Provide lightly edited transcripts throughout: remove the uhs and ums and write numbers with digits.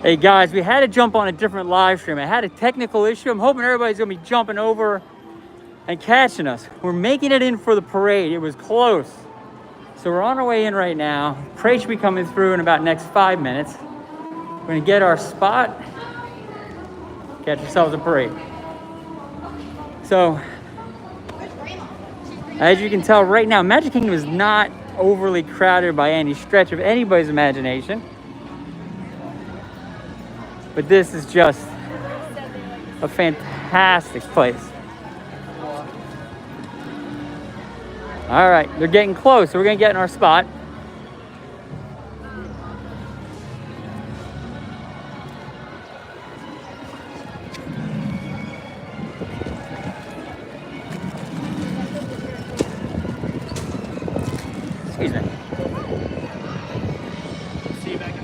Hey guys, we had to jump on a different live stream. I had a technical issue. I'm hoping everybody's gonna be jumping over and catching us. We're making it in for the parade. It was close. So we're on our way in right now. Parade should be coming through in about next 5 minutes. We're gonna get our spot, catch ourselves a parade. So, as you can tell right now, Magic Kingdom is not overly crowded by any stretch of anybody's imagination. But this is just a fantastic place. All right, they're getting close, so we're gonna get in our spot. Excuse me. See you back in.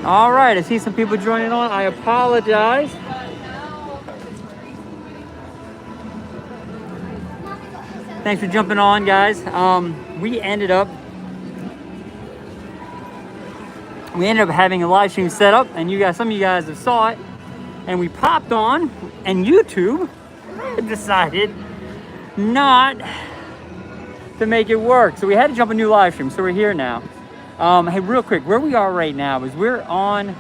All right, I see some people joining on. I apologize. Thanks for jumping on, guys. We ended up having a live stream set up, and some of you guys have saw it, and we popped on, and YouTube decided not to make it work, so we had to jump a new live stream. So we're here now. Hey, real quick, where we are right now is we're on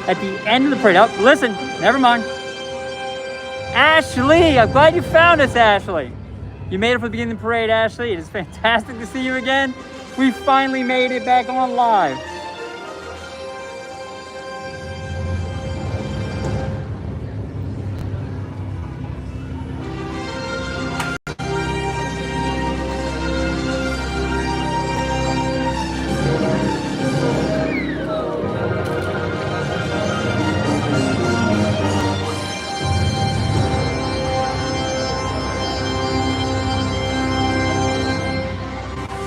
at the end of the parade. Oh, listen, never mind. Ashley, I'm glad you found us, Ashley. You made it for the beginning of the parade, Ashley. It is fantastic to see you again. We finally made it back on live.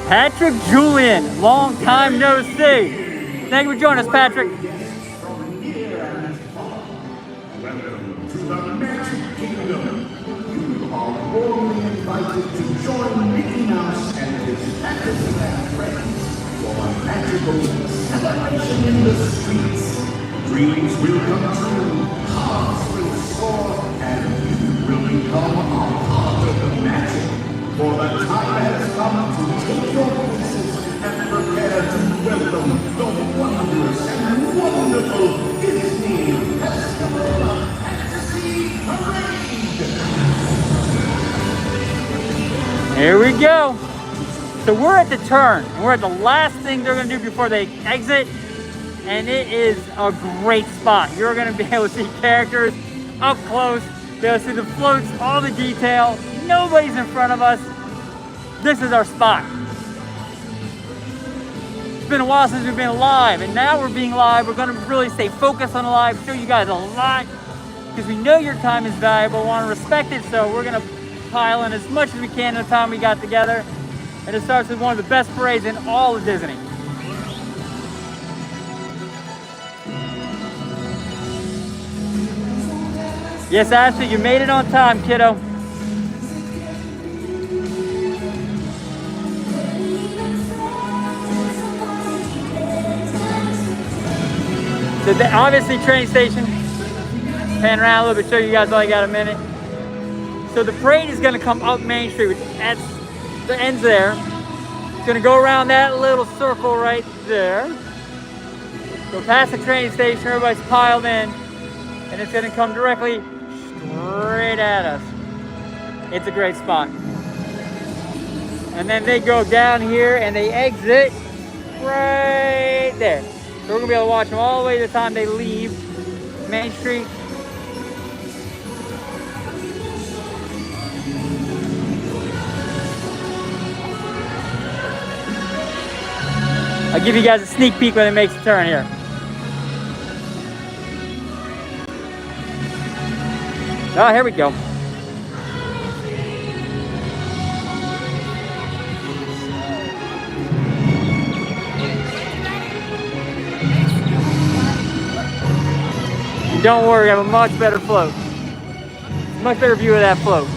Patrick Julian, long time no see. Thank you for joining us, Patrick. Welcome to the Magic Kingdom. You are warmly invited to join Mickey Mouse and his Fantasyland friends for a magical celebration in the streets. Dreams will come true, hearts will soar, and you will become a part of the magic. For the time has come to take your places and prepare to welcome the wondrous and wonderful Disney Festival Fantasy Parade. Here we go. So we're at the turn. We're at the last thing they're gonna do before they exit. And it is a great spot. You're gonna be able to see characters up close. Be able to see the floats, all the detail. Nobody's in front of us. This is our spot. It's been a while since we've been live, and now we're being live. We're gonna really stay focused on the live, show you guys a lot, because we know your time is valuable, want to respect it, so we're gonna pile in as much as we can in the time we got together. And it starts with one of the best parades in all of Disney. Yes, Ashley, you made it on time, kiddo. So obviously train station, pan around a little bit, show you guys all you got a minute. So the parade is gonna come up Main Street, which at the ends there, to gonna go around that little circle right there. Go past the train station, everybody's piled in, and it's gonna come directly straight at us. It's a great spot. And then they go down here and they exit right there. So we're gonna be able to watch them all the way to the time they leave Main Street. I'll give you guys a sneak peek when it makes a turn here. Oh, here we go. And don't worry, I have a much better float. Much better view of that float.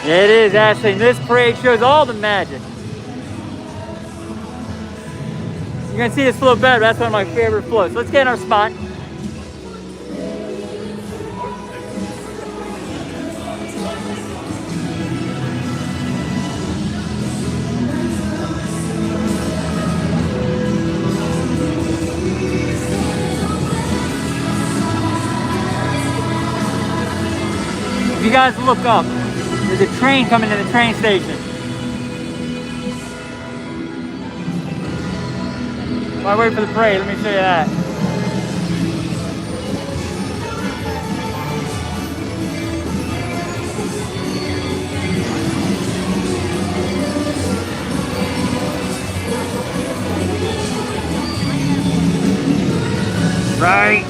It is, Ashley. This parade shows all the magic. You're going to see this float better. That's one of my favorite floats. Let's get in our spot. If you guys look up, there's a train coming to the train station. While I wait for the parade, let me show you that. Right.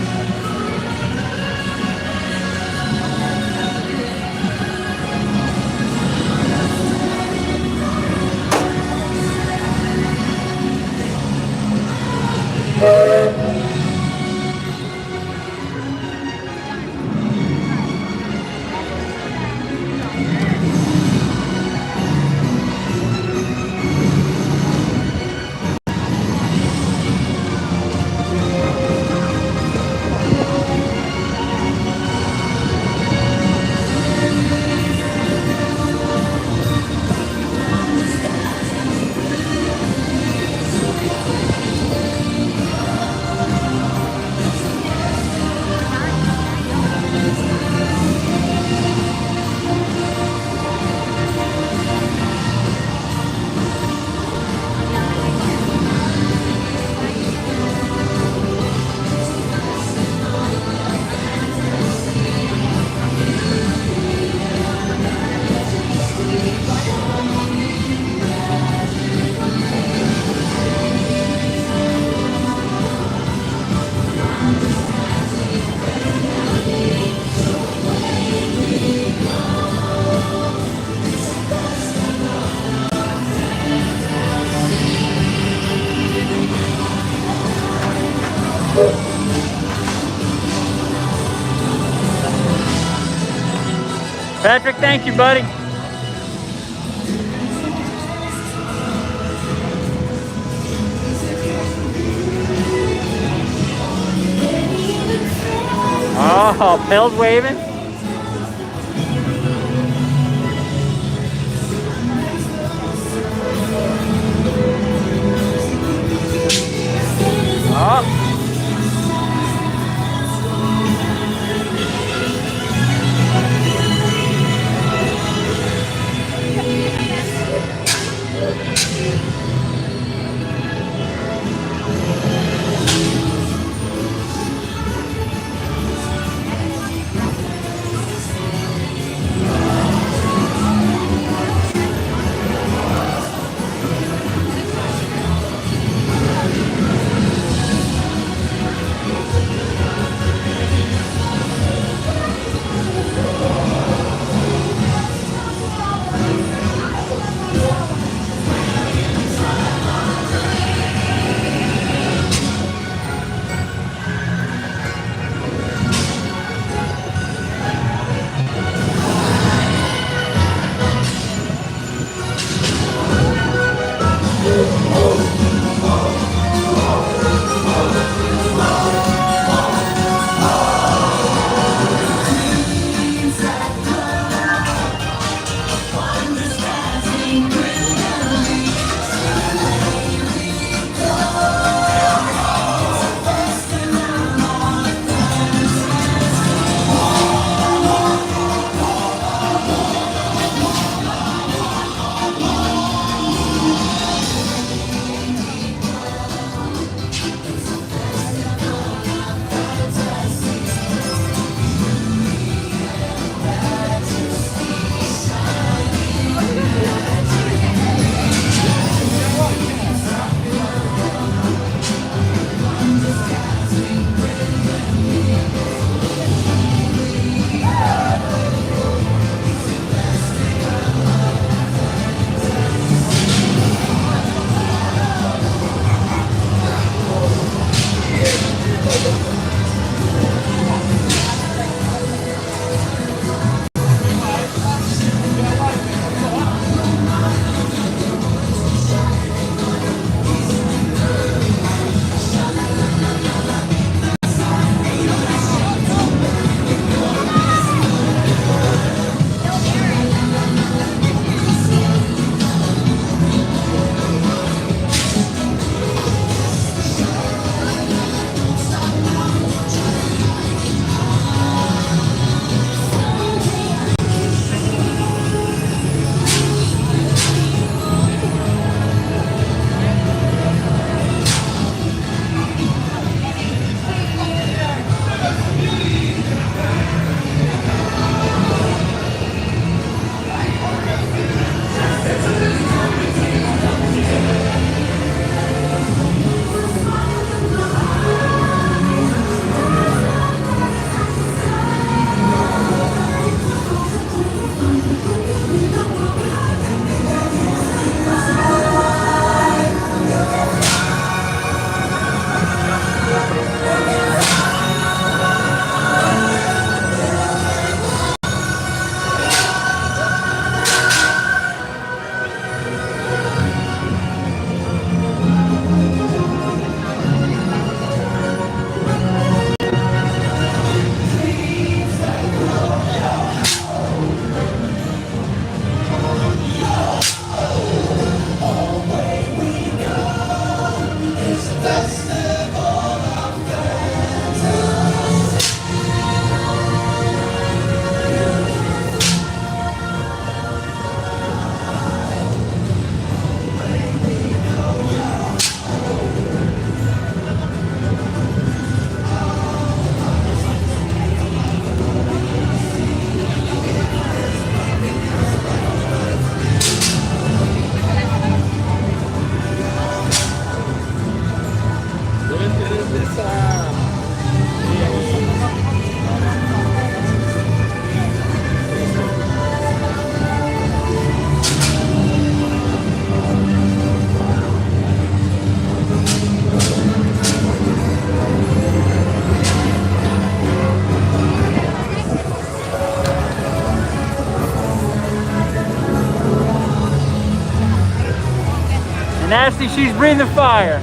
Patrick, thank you, buddy. Oh, Pell's waving. Oh. And Ashley, she's breathing fire.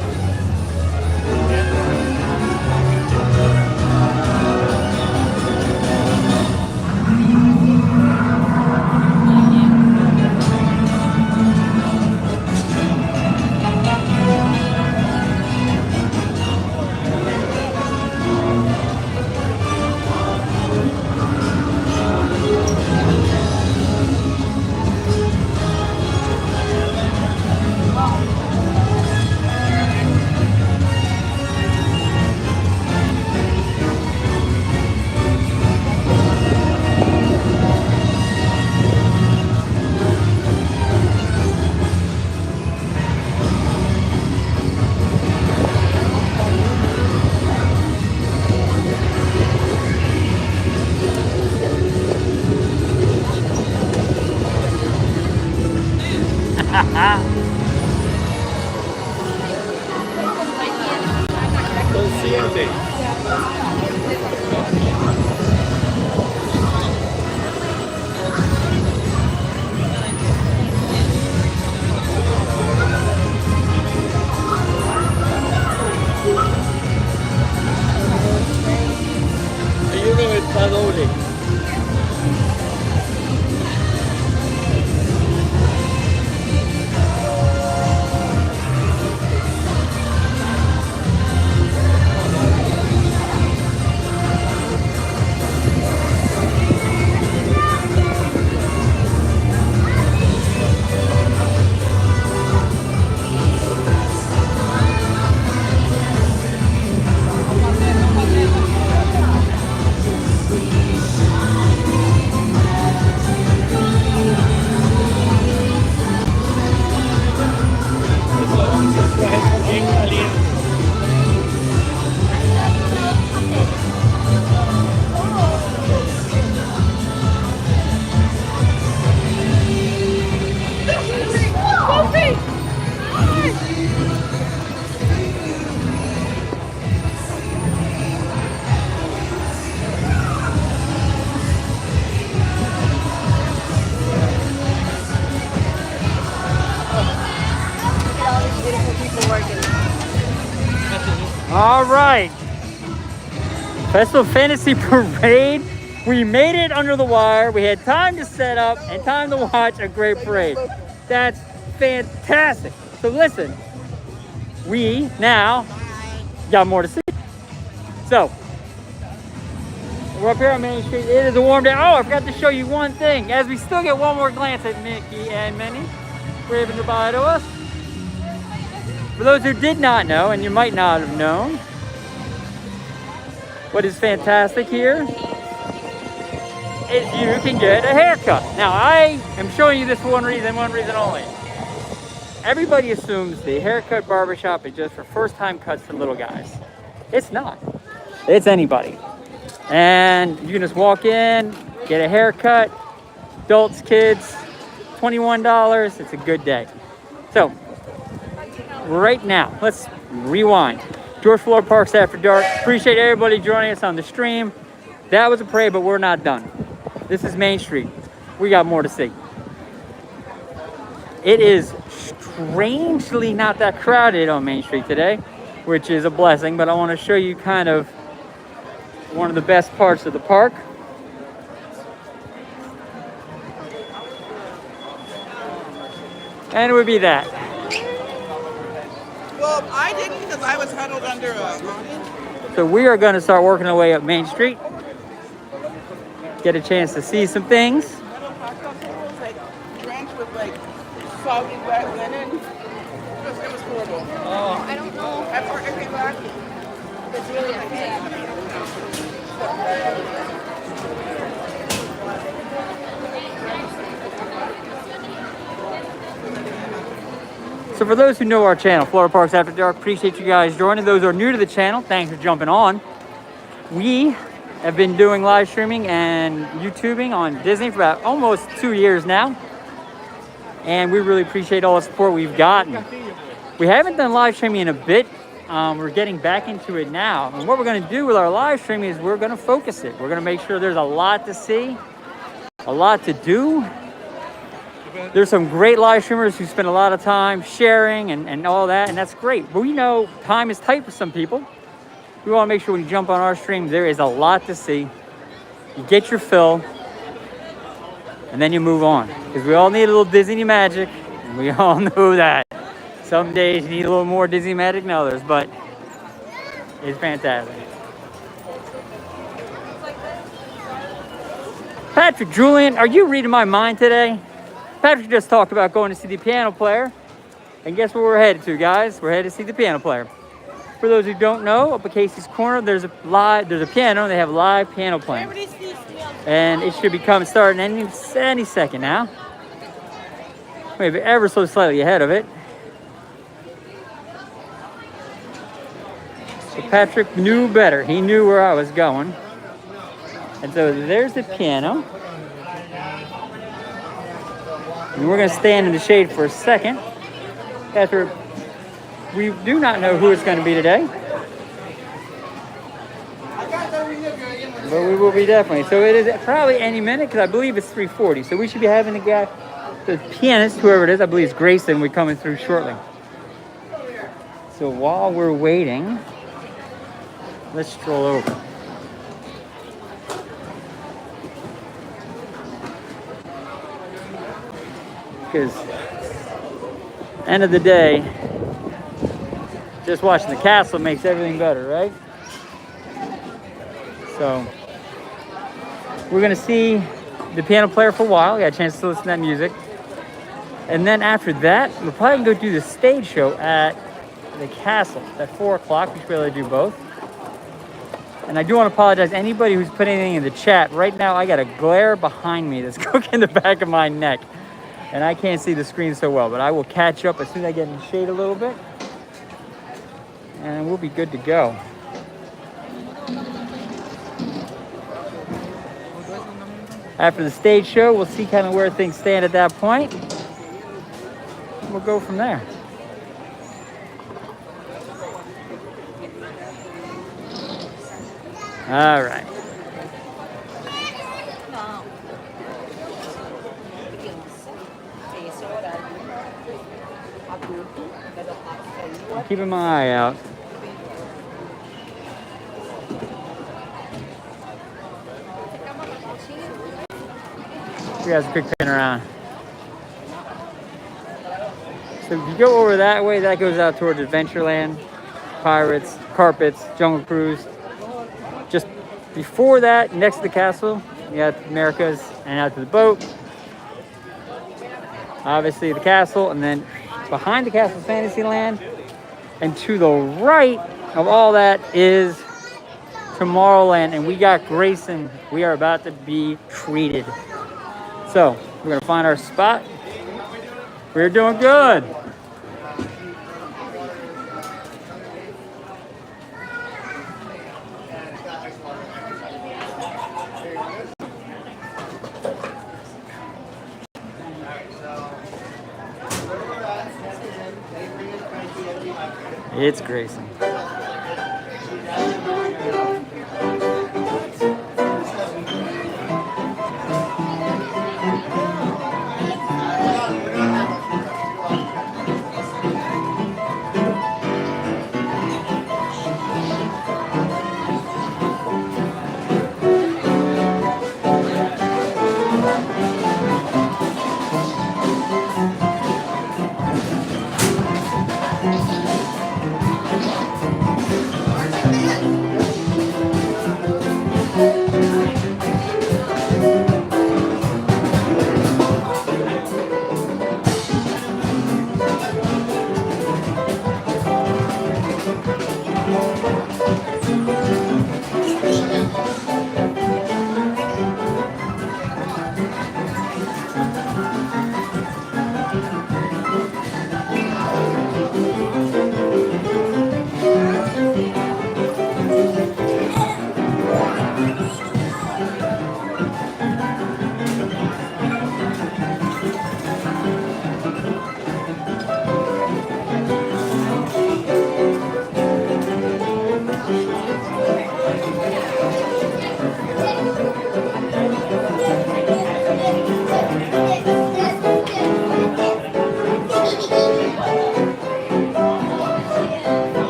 All right, Festival Fantasy Parade. We made it under the wire. We had time to set up and time to watch a great parade. That's fantastic. So listen, we now got more to see. So we're up here on Main Street. It is a warm day. Oh, I forgot to show you one thing. As we still get one more glance at Mickey and Minnie waving goodbye to us. For those who did not know, and you might not have known, what is fantastic here is you can get a haircut. Now, I am showing you this for one reason only. Everybody assumes the haircut barbershop is just for first-time cuts for little guys. It's not. It's anybody. And you can just walk in, get a haircut, adults, kids, $21. It's a good day. So, right now, let's rewind. George Floyd Parks After Dark. Appreciate everybody joining us on the stream. That was a parade, but we're not done. This is Main Street. We got more to see. It is strangely not that crowded on Main Street today, which is a blessing, but I want to show you kind of one of the best parts of the park. And it would be that. Well, I didn't because I was huddled under a awning. So we are going to start working our way up Main Street. Get a chance to see some things. Metal hot dog was like drenched with like soggy wet linen. It was horrible. Oh. I don't know. After I came back, it's really So for those who know our channel, Florida Parks After Dark, appreciate you guys joining. Those who are new to the channel, thanks for jumping on. We have been doing live streaming and YouTubing on Disney for about almost 2 years now. And we really appreciate all the support we've gotten. We haven't done live streaming in a bit. We're getting back into it now. And what we're going to do with our live streaming is we're going to focus it. We're going to make sure there's a lot to see, a lot to do. There's some great live streamers who spend a lot of time sharing and all that, and that's great. But we know time is tight for some people. We want to make sure when you jump on our stream, there is a lot to see. You get your fill, and then you move on. Because we all need a little Disney magic, and we all know that. Some days you need a little more Disney magic than others, but it's fantastic. Patrick Julian, are you reading my mind today? Patrick just talked about going to see the piano player. And guess where we're headed to, guys? We're headed to see the piano player. For those who don't know, up at Casey's Corner, there's a piano, and they have live piano playing. And it should be starting any second now. Maybe ever so slightly ahead of it. So Patrick knew better. He knew where I was going. And so there's the piano. And we're going to stand in the shade for a second. After we do not know who it's going to be today. But we will be definitely. So it is probably any minute because I believe it's 3:40. So we should be having the pianist, whoever it is, I believe it's Grayson, will be coming through shortly. So while we're waiting, let's stroll over. Because end of the day, just watching the castle makes everything better, right? So we're gonna see the piano player for a while. Got a chance to listen to that music. And then after that, we're probably gonna go do the stage show at the castle at 4 o'clock. We should be able to do both. And I do want to apologize to anybody who's put anything in the chat. Right now, I got a glare behind me that's cooking the back of my neck. And I can't see the screen so well, but I will catch up as soon as I get in the shade a little bit. And we'll be good to go. After the stage show, we'll see kind of where things stand at that point. We'll go from there. All right. I'm keeping my eye out. You guys quick pan around. So if you go over that way, that goes out towards Adventureland, Pirates, Carpets, Jungle Cruise. Just before that, next to the castle, you got America's and out to the boat. Obviously the castle, and then behind the castle is Fantasyland. And to the right of all that is Tomorrowland. And we got Grayson. We are about to be treated. So we're gonna find our spot. We're doing good. It's Grayson.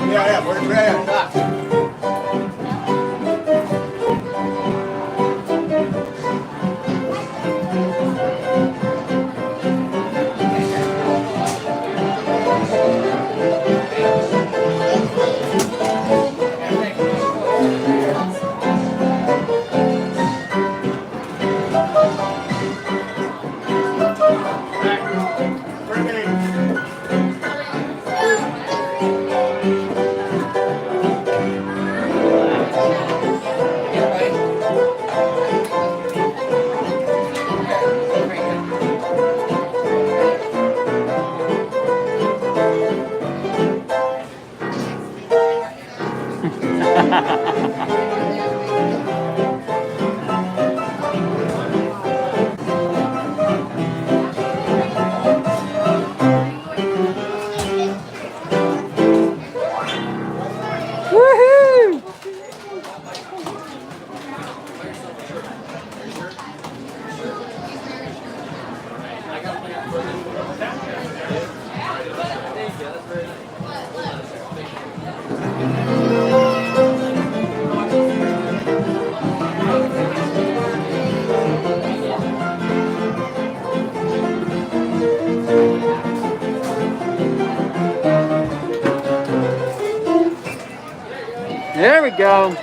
Yeah, we're at. Woohoo! There we go.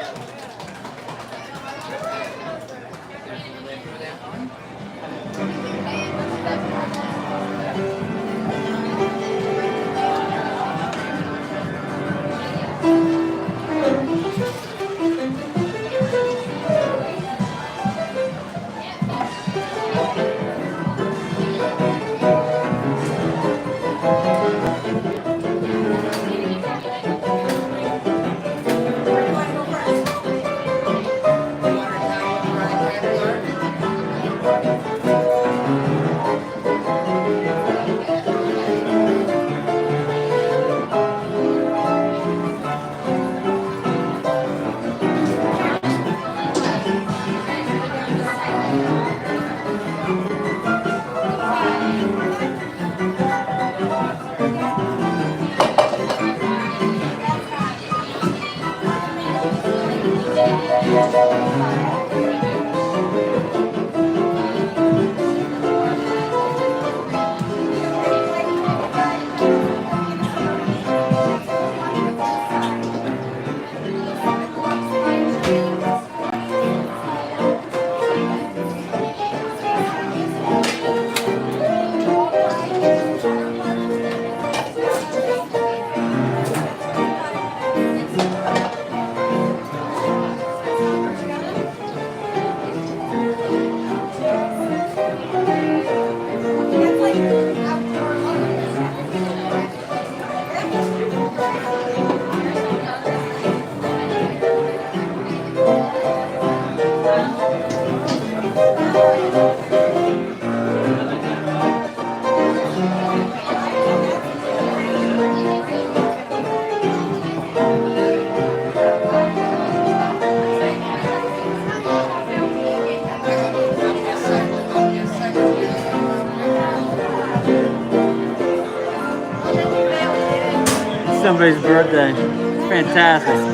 Somebody's birthday. It's fantastic.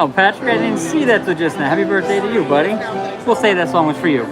Oh, Patrick, I didn't see that till just now. Happy birthday to you, buddy. We'll say that song was for you.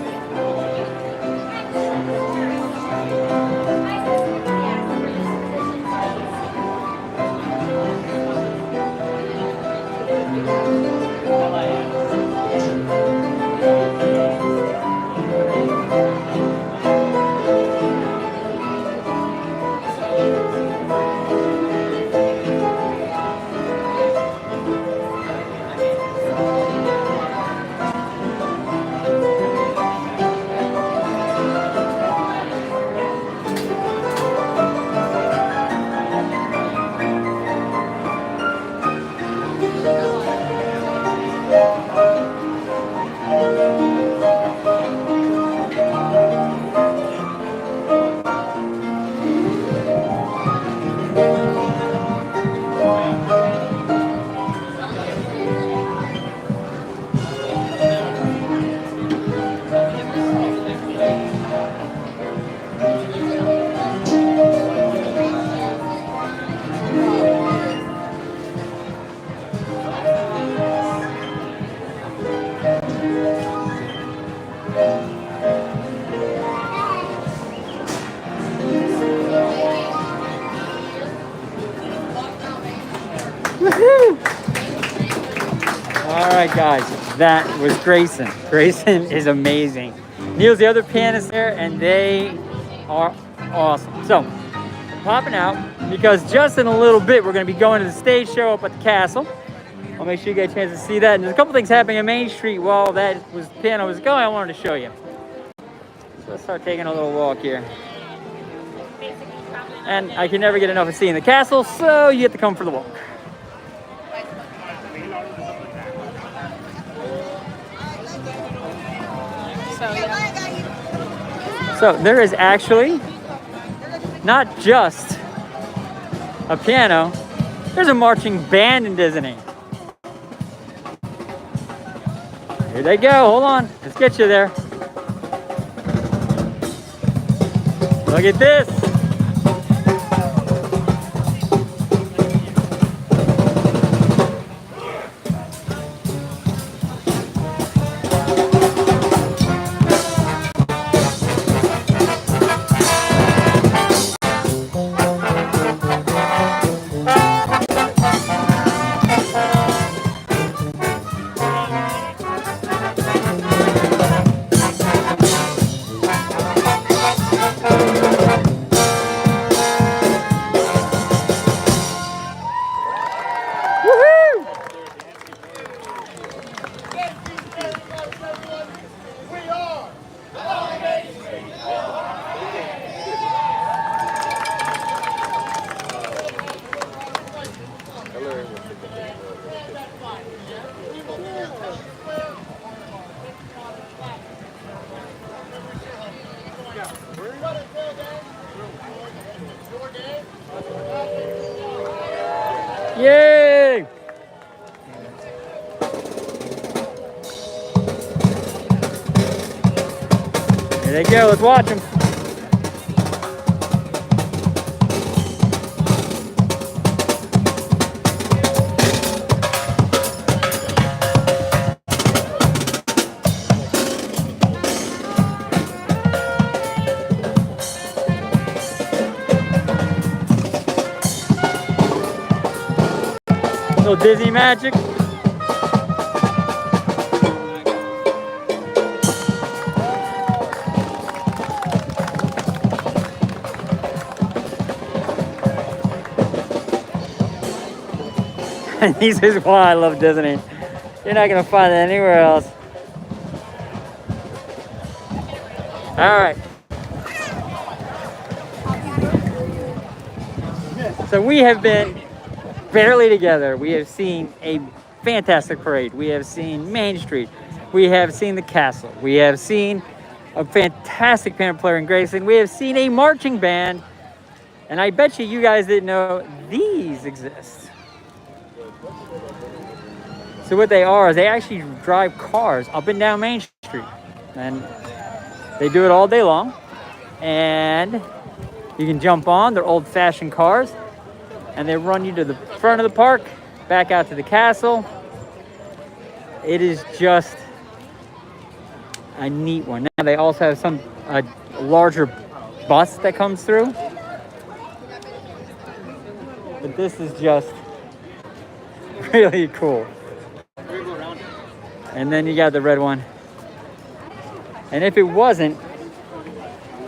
All right, guys, that was Grayson. Grayson is amazing. Neil's the other pianist there, and they are awesome. So, I'm popping out because just in a little bit, we're going to be going to the stage show up at the castle. I'll make sure you get a chance to see that. And there's a couple things happening on Main Street while that piano was going. I wanted to show you. So let's start taking a little walk here. And I can never get enough of seeing the castle, so you have to come for the walk. So there is actually not just a piano, there's a marching band in Disney. Here they go, hold on, let's get you there. Look at this. Yay! Here they go, let's watch them. Little Disney magic. This is why I love Disney. You're not gonna find it anywhere else. All right. So we have been barely together. We have seen a fantastic parade. We have seen Main Street. We have seen the castle. We have seen a fantastic piano player in Graceland. We have seen a marching band. And I bet you guys didn't know these exist. So what they are is they actually drive cars up and down Main Street. And they do it all day long. And you can jump on. They're old-fashioned cars. And they run you to the front of the park, back out to the castle. It is just a neat one. Now they also have a larger bus that comes through. But this is just really cool. And then you got the red one. And if it wasn't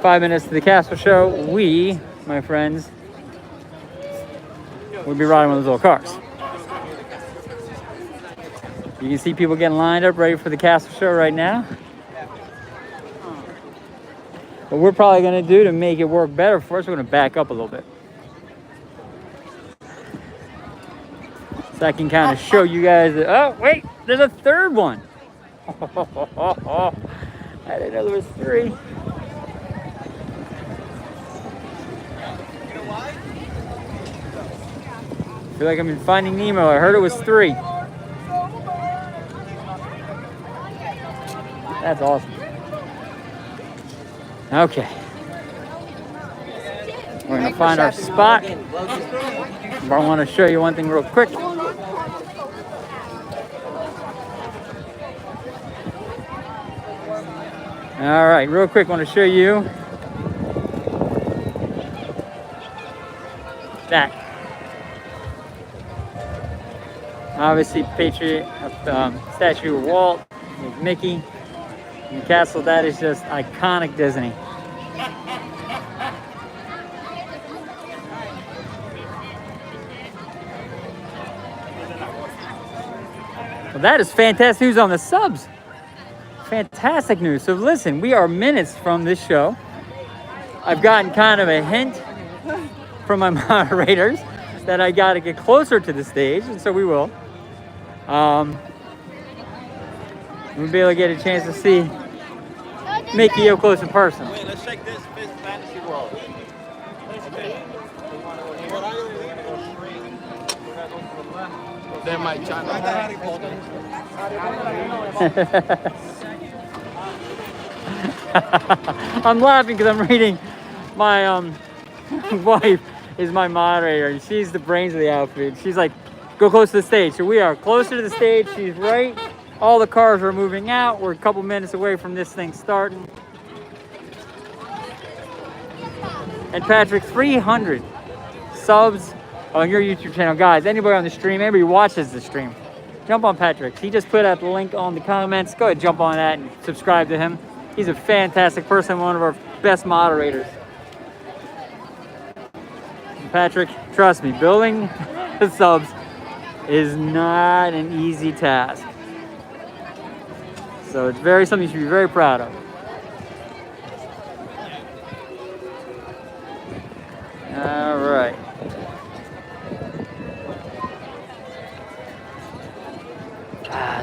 5 minutes to the castle show, we, my friends, would be riding one of those little cars. You can see people getting lined up ready for the castle show right now. What we're probably going to do to make it work better for us, we're going to back up a little bit. So I can kind of show you guys that, oh, wait, there's a third one. I didn't know there was 3. I feel like I'm in Finding Nemo. I heard it was 3. That's awesome. Okay. We're gonna find our spot. But I want to show you one thing real quick. All right, real quick, I want to show you that. Obviously, Patriot statue of Walt with Mickey and the castle. That is just iconic Disney. Well, that is fantastic news on the subs. Fantastic news. So listen, we are minutes from this show. I've gotten kind of a hint from my moderators that I got to get closer to the stage, and so we will. We'll be able to get a chance to see Mickey up close and personal. Wait, let's check this Fantasy World. They might chime in. I'm laughing because I'm reading my wife is my moderator, and she's the brains of the outfit. She's like, go close to the stage. So we are closer to the stage. She's right. All the cars are moving out. We're a couple minutes away from this thing starting. And Patrick, 300 subs on your YouTube channel. Guys, anybody on the stream, anybody who watches the stream, jump on Patrick. He just put out the link on the comments. Go ahead, jump on that and subscribe to him. He's a fantastic person, one of our best moderators. Patrick, trust me, building the subs is not an easy task. So it's something you should be very proud of. All right.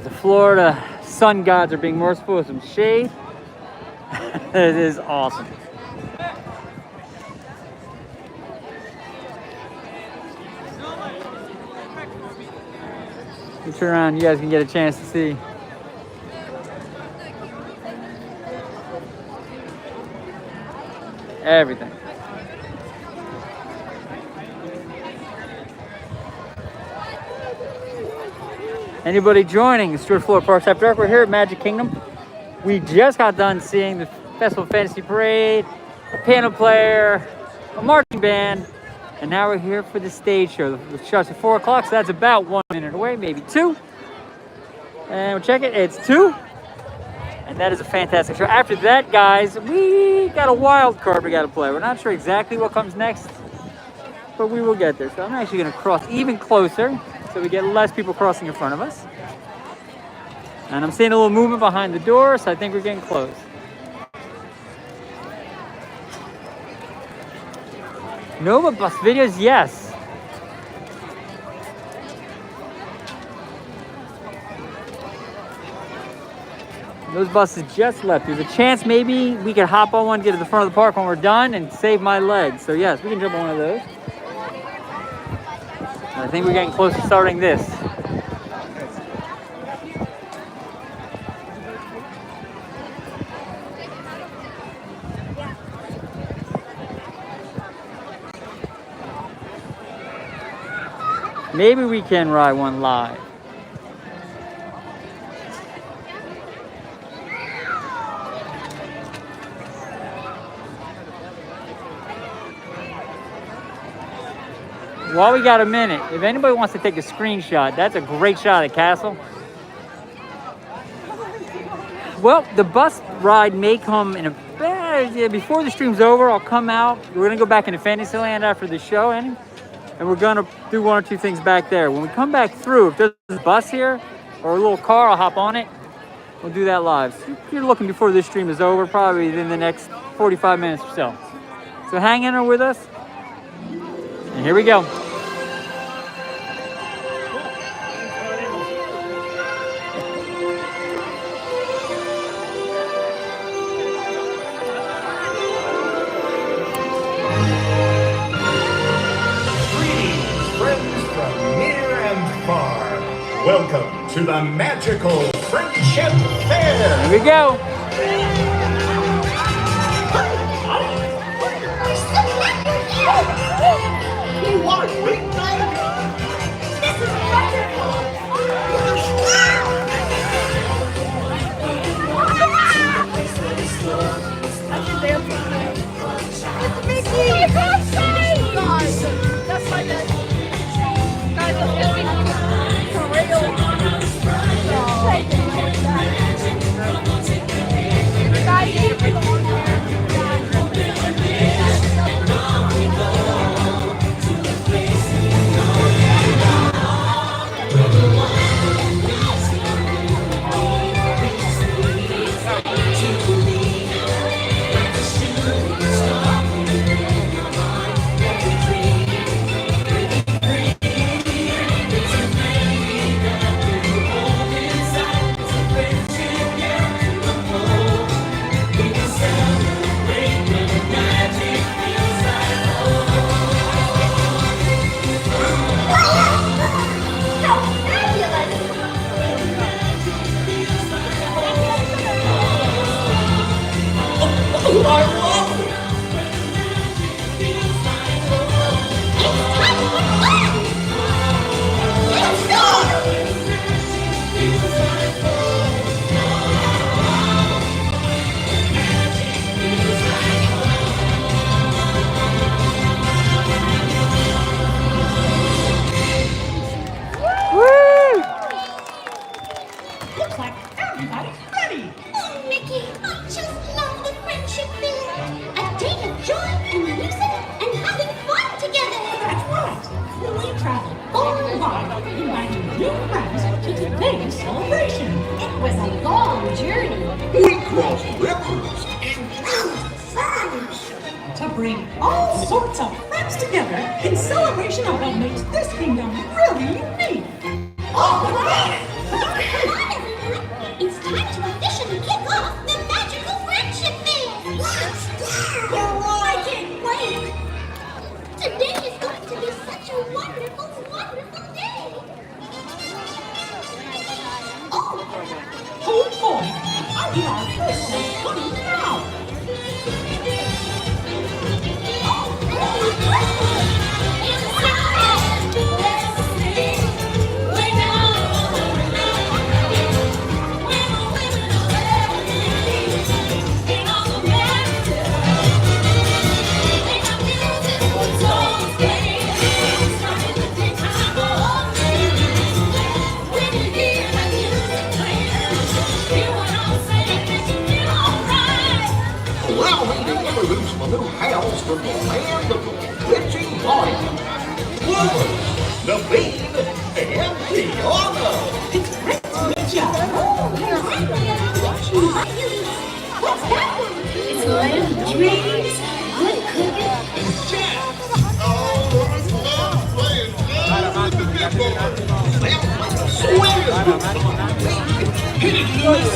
The Florida sun gods are being merciful with some shade. It is awesome. You turn around, you guys can get a chance to see. Everything. Anybody joining Stuart Florida Parks After Dark? We're here at Magic Kingdom. We just got done seeing the Festival Fantasy Parade, a piano player, a marching band, and now we're here for the stage show. The show's at 4 o'clock, so that's about 1 minute away, maybe 2. And we'll check it, it's 2. And that is a fantastic show. After that, guys, we got a wild card we got to play. We're not sure exactly what comes next, but we will get there. So I'm actually going to cross even closer so we get less people crossing in front of us. And I'm seeing a little movement behind the door, so I think we're getting close. Nova bus videos, yes. Those buses just left. There's a chance maybe we could hop on one, get to the front of the park when we're done, and save my legs. So yes, we can jump on one of those. I think we're getting close to starting this. Maybe we can ride one live. While we got a minute, if anybody wants to take a screenshot, that's a great shot at Castle. Well, the bus ride may come in before the stream's over. I'll come out. We're gonna go back into Fantasyland after the show, and we're gonna do one or two things back there. When we come back through, if there's a bus here or a little car, I'll hop on it. We'll do that live. So if you're looking before this stream is over, probably within the next 45 minutes or so. So hang in there with us. And here we go. Welcome to the magical Friendship Fair. Here we go. You want a great night? This is wonderful. It's Mickey. Guys, that's my dad. Guys, it's Mickey. For real. Guys, you belong to bring all sorts of friends together in celebration of what makes this kingdom really unique. All right! It's time to officially kick off the Magical Friendship Fair! Let's go! I can't wait! Today is going to be such a wonderful, wonderful day! Oh boy! I hear our first one coming now! The new house from the land of the witching body. Wood, the bean, And Tiana. It's great to meet you. What's that one? It's land of dreams, good cooking. Oh, love playing games with the big boys. Hit it, Lewis.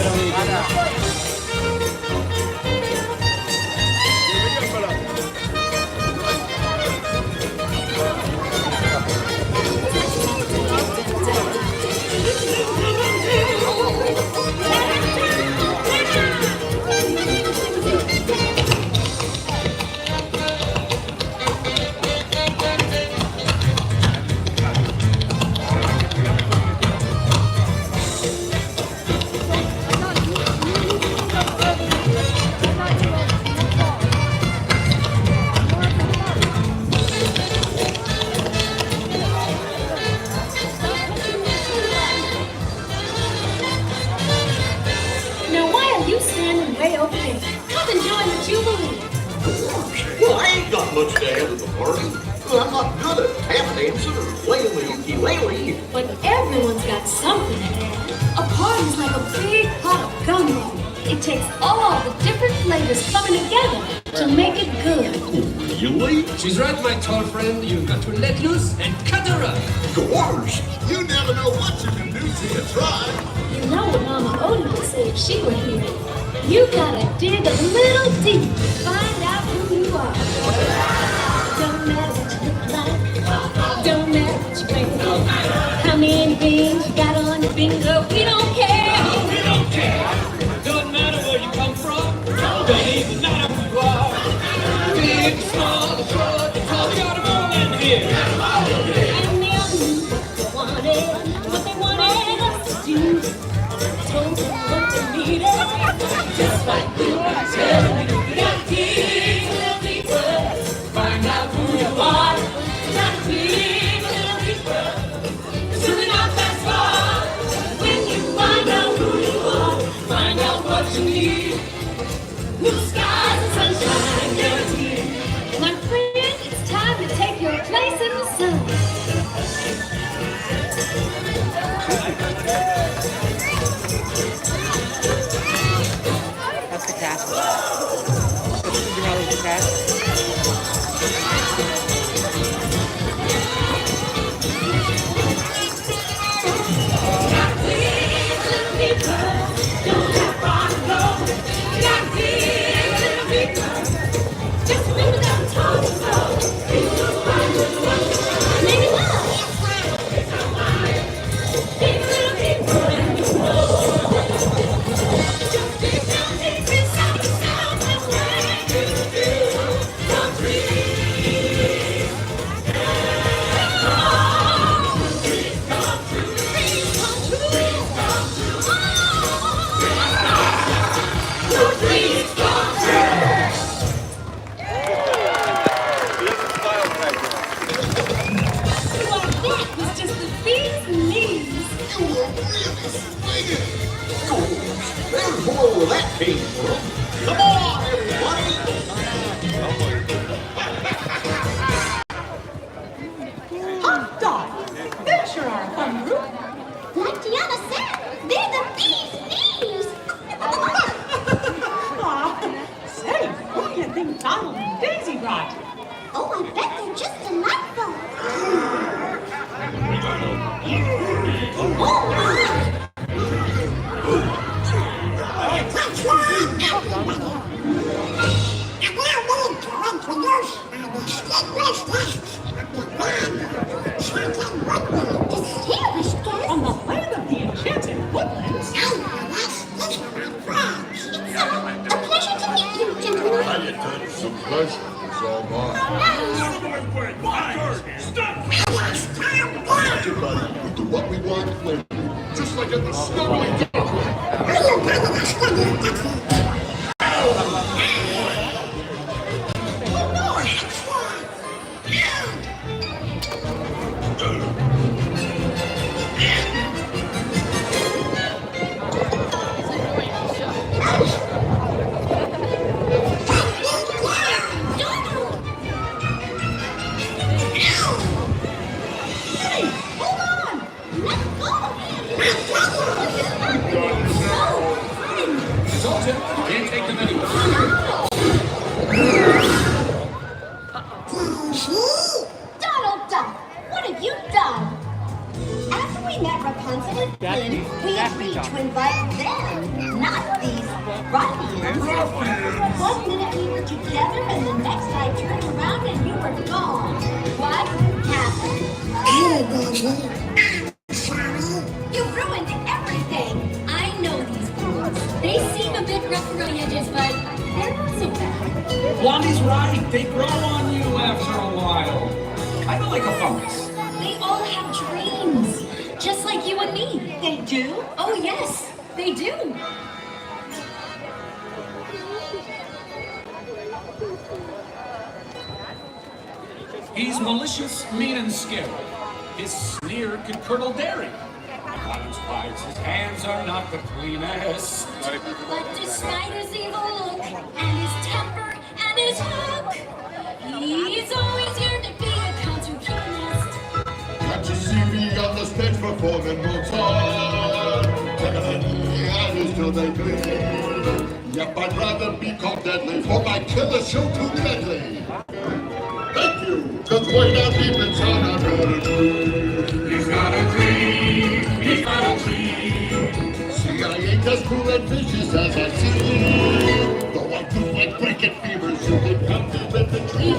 Now why are you standing way over there? Come and join the Jubilee. Well, I ain't got much to add to the party. I'm not good at tap dancing or playing the ukulele. But everyone's got something to add. A party's like a big pot of gumbo. It takes all the different flavors coming together to make it good. Really? She's right, my tall friend. You've got to let loose and cut her up. Gosh, you never know what you can do till you try. You know what Mama Odie would say if she were here. You gotta dig a little deep to find out who you are. Don't matter what you look like. Don't matter what you bring. How many rings you got on your finger. We don't care. We don't care. Doesn't matter where you come from. Don't even matter who you are. Big, small, short, tall, you got 'em all in here. And they all knew what they wanted us to do. Told them what they needed. Just like we were telling you. We got dig a little deeper. Find out who you are. Got dig a little deeper. It's really not that far. When you find out who you are, find out what you need. Blue skies and sunshine guaranteed. My friend, it's time to take your place in the sun. That's the castle. That's the castle. Just remember that I'm talking so. Maybe that was just the bee's knees. You were really swinging. There's more where that came from. Come on, everybody. Hot dog. They sure are a fun group. Like Gianna said, they're the bee's knees. Aw, say, who do you think Donald and Daisy brought? Oh, I bet they're just delightful. Distinguished guest. On the land of the enchanted woodlands. It's a pleasure to meet you, gentlemen. It's a pleasure. It's all mine. Everybody, we do what we want when we just like at the Snuggly Hey, hold on. Donald Duck, what have you done? After we met Rapunzel and Flynn, we agreed to invite them, not these ruffians. One minute we were together, and the next I turned around and you were gone. What happened? You ruined everything. I know these girls. They seem a bit rough around the edges, but they're not so bad. Blondie's right. They grow on you after a while. Kind of like a fungus. They all have dreams, just like you and me. They do? Oh, yes, they do. He's malicious, mean, and scary. His sneer could curdle dairy. Clarence White's his hands are not the cleanest. But despite his evil look, and his temper, and his hook, he's always here to be a cartoonist. Can't you see me on the stage performing Mozart? And is till they bleed. Yep, I'd rather be called deadly for my killer show too deadly. Thank you, cause way down deep inside I've got a dream. He's got a dream, he's got a dream. See, I ain't as cool and vicious as I seem. Though I do like breaking fevers, you can come to with the dream.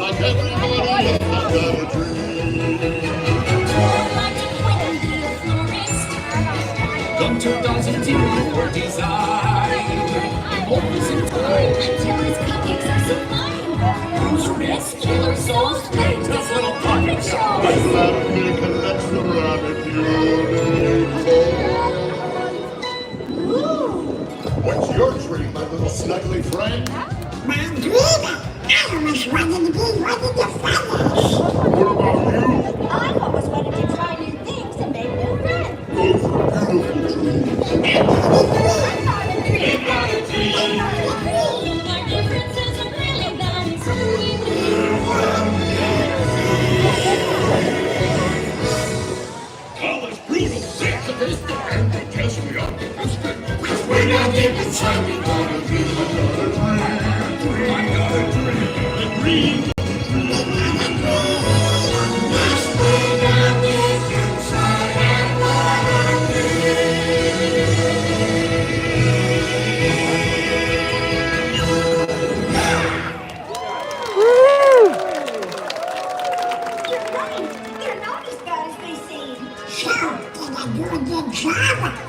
Like everybody else, I've got a dream. Gunter doesn't do or design. Always in time. Until his cupcakes are so fine. Whose wrist killer souls make this little puppet show. I'm glad to make an extra rabbit What's your dream, my little snuggly friend? My dream? I always wanted to be one of your friends. What about you? I always wanted to try new things and make new friends. Those are beautiful dreams. I got a dream. I got a dream. Our differences are really that it's who we College brutal, sadistic, and they test me optimistic. Way down deep inside me, got a dream. I got a dream. A dream.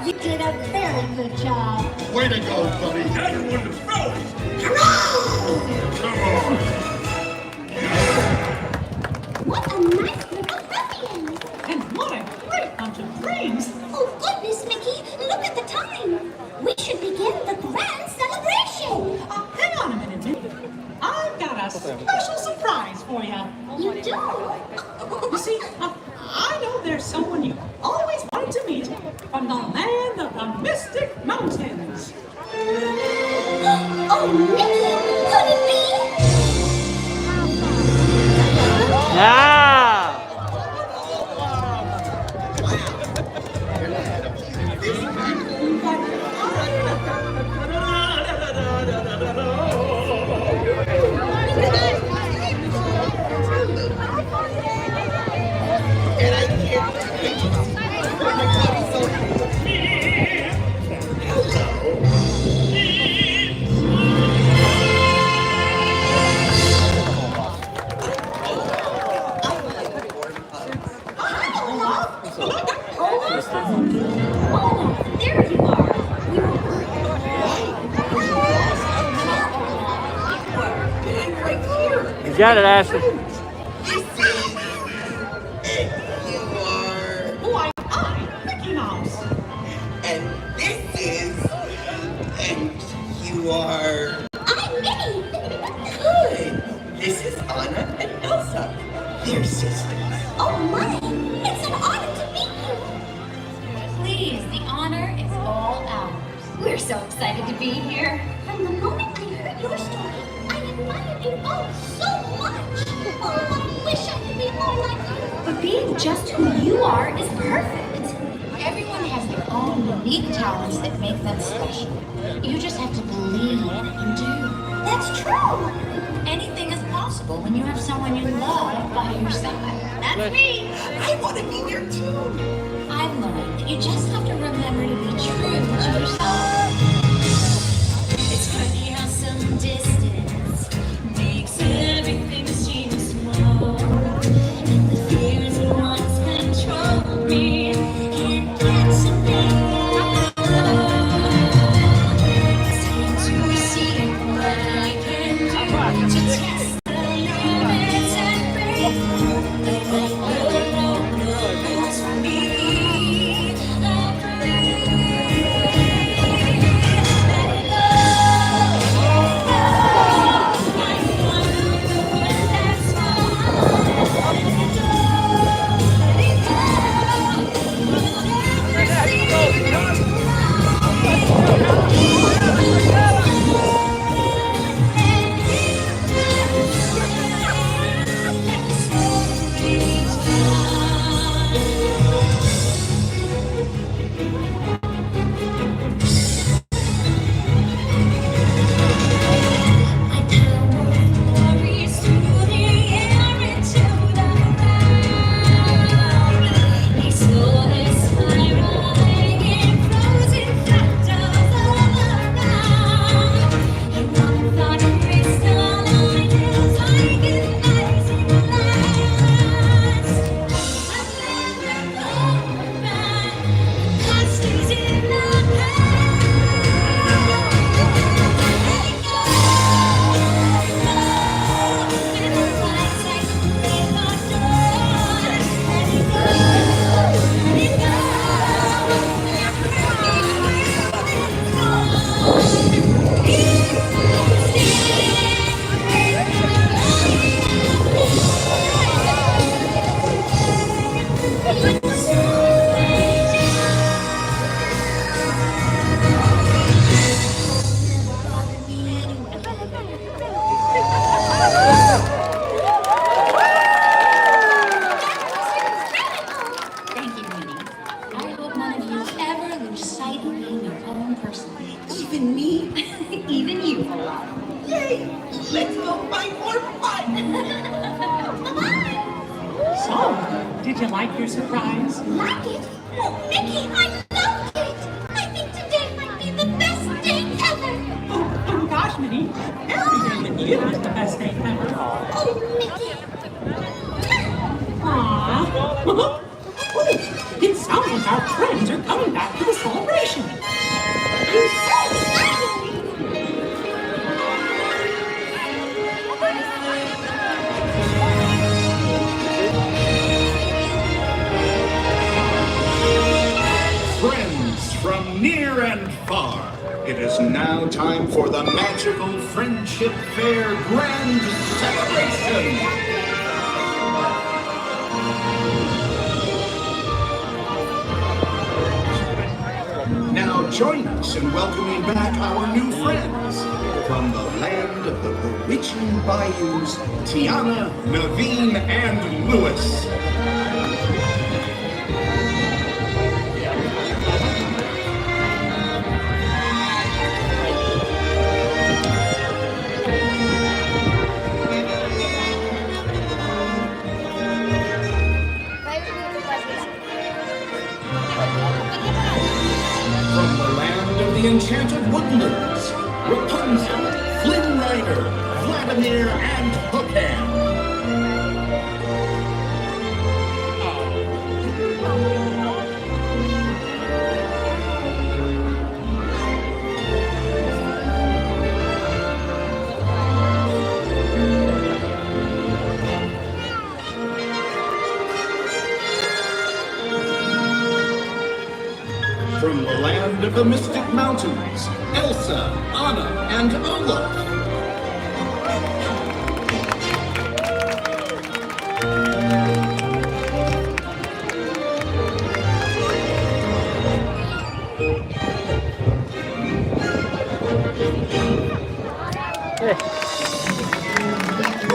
You did a very good job. Way to go, buddy. Now you're one of the fellas. Come on. What a nice group of ruffians. And what a great bunch of dreams. Oh, goodness, Mickey, look at the time. We should begin the grand celebration. Hang on a minute, Minnie. I've got a special surprise for you. You do? You see, I know there's someone you always wanted to meet from the land of the Mystic Mountains. Oh, Mickey, could it be? Ah! Oh, there you are. You got it, Ashley. Why, I'm Mickey Mouse. And this is, and you are I'm Minnie. good. This is Anna and Elsa. They're sisters. Oh, my. It's an honor to meet you. Please, the honor is all ours. We're so excited to be here. From the moment I heard your story, I admired you both so much. Oh, I wish I could be more like you. But being just who you are is perfect. Everyone has their own unique talents that make them special. You just have to believe that you do. That's true. Anything is possible. possible when you have someone you love by your side. That's me. I want to be there too. I've learned that you just have to remember to be true to yourself. It's funny how some distance makes everything seem small. And the fears that once controlled me can't get to me. It's time to see what I can do to test the limits and break the rules for me. Thank you, Minnie. I hope none of you ever lose sight of being your own person. Even me? Even you, Olaf. Yay! Let's go find more fun! So, did you like your surprise? Like it? Oh, Mickey, I loved it! I think today might be the best day ever! Oh gosh, Minnie. Every day with you is the best day ever. Oh, Mickey! Aww. Oh, it sounds like our friends are coming back to the celebration. I'm so excited! Friends from near and far, it is now time for the magical Friendship Fair Grand Celebration! Now join us in welcoming back our new friends from the land of the bewitching bayous, Tiana, Naveen, and Lewis. From the land of the enchanted woodlands, Rapunzel, Flynn Rider, Vladimir, and Hookham. From the land of the Mystic Mountains, Elsa, Anna, and Olaf.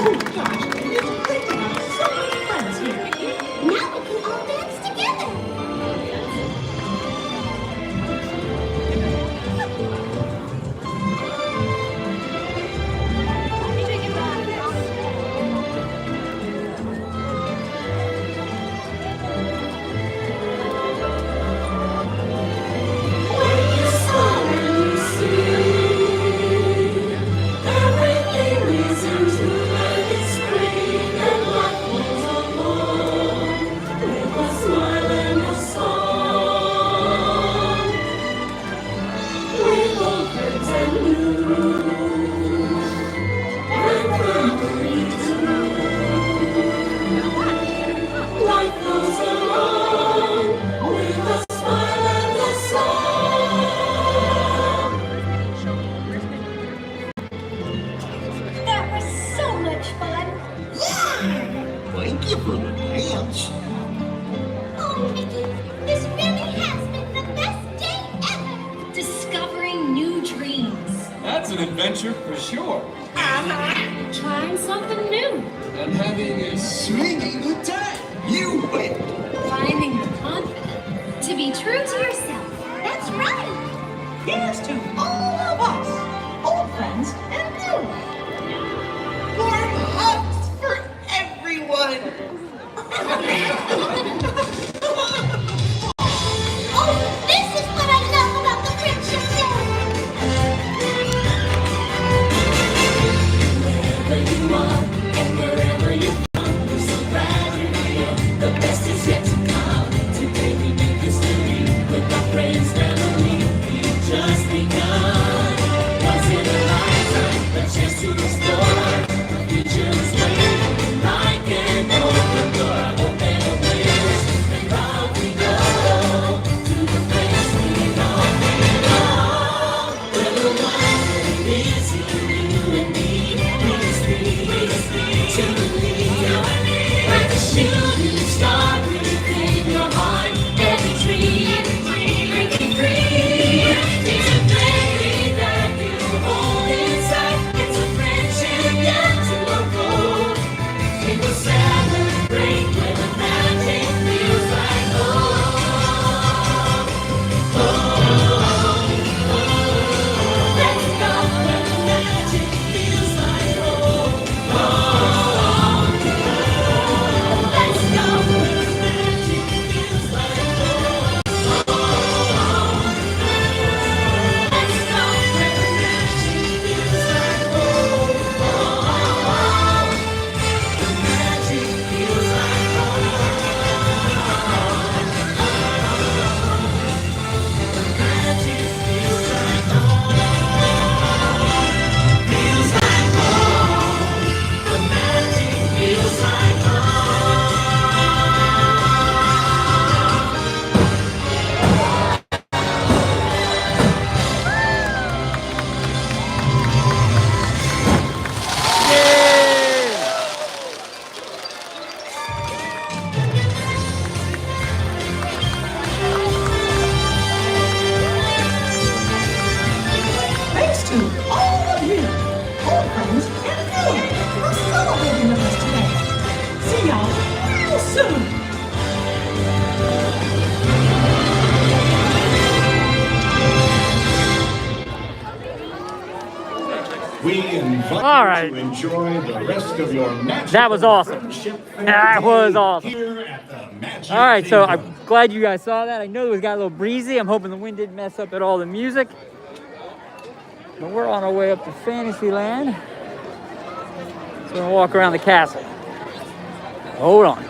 Oh gosh, it's great to have so many friends here. Now we can all dance together! Give her a dance. Oh, Mickey, this really has been the best day ever. Discovering new dreams. That's an adventure for sure. Trying something new. And having a swinging good time. You win. Finding the confidence to be true to yourself. That's right. Here's to all of us, old friends and new ones. Warm hugs for everyone. Oh, this is what I love about the friendship Wherever you are and wherever you're from, we're so glad you're here. The best is yet to come. Today we make history with our friends family. We've just begun. Was it a lifetime? A chance to explore the future's way. Like an open door, open awareness, and round we go to the place we all belong. We're the ones that lives in you and me. To lead, like a shooting star, within your heart, every dream, breaking free. It's a memory that you hold inside. It's a friendship yet to unfold. We will celebrate when the magic feels like home. Let's go when the magic feels like home. Let's go where the magic feels like home. Let's go where the magic feels like home. The magic feels like home. The magic feels like home. Feels like home. The magic feels like home. Thanks to all of you, old friends and new ones, for celebrating with us today. See y'all real soon. We invite All right. you to enjoy the rest of your magical That was awesome. friendship That was awesome. here at the Magic All right, so Kingdom. I'm glad you guys saw that. I know it got a little breezy. I'm hoping the wind didn't mess up at all the music. But we're on our way up to Fantasyland. So we're gonna walk around the castle. Hold on.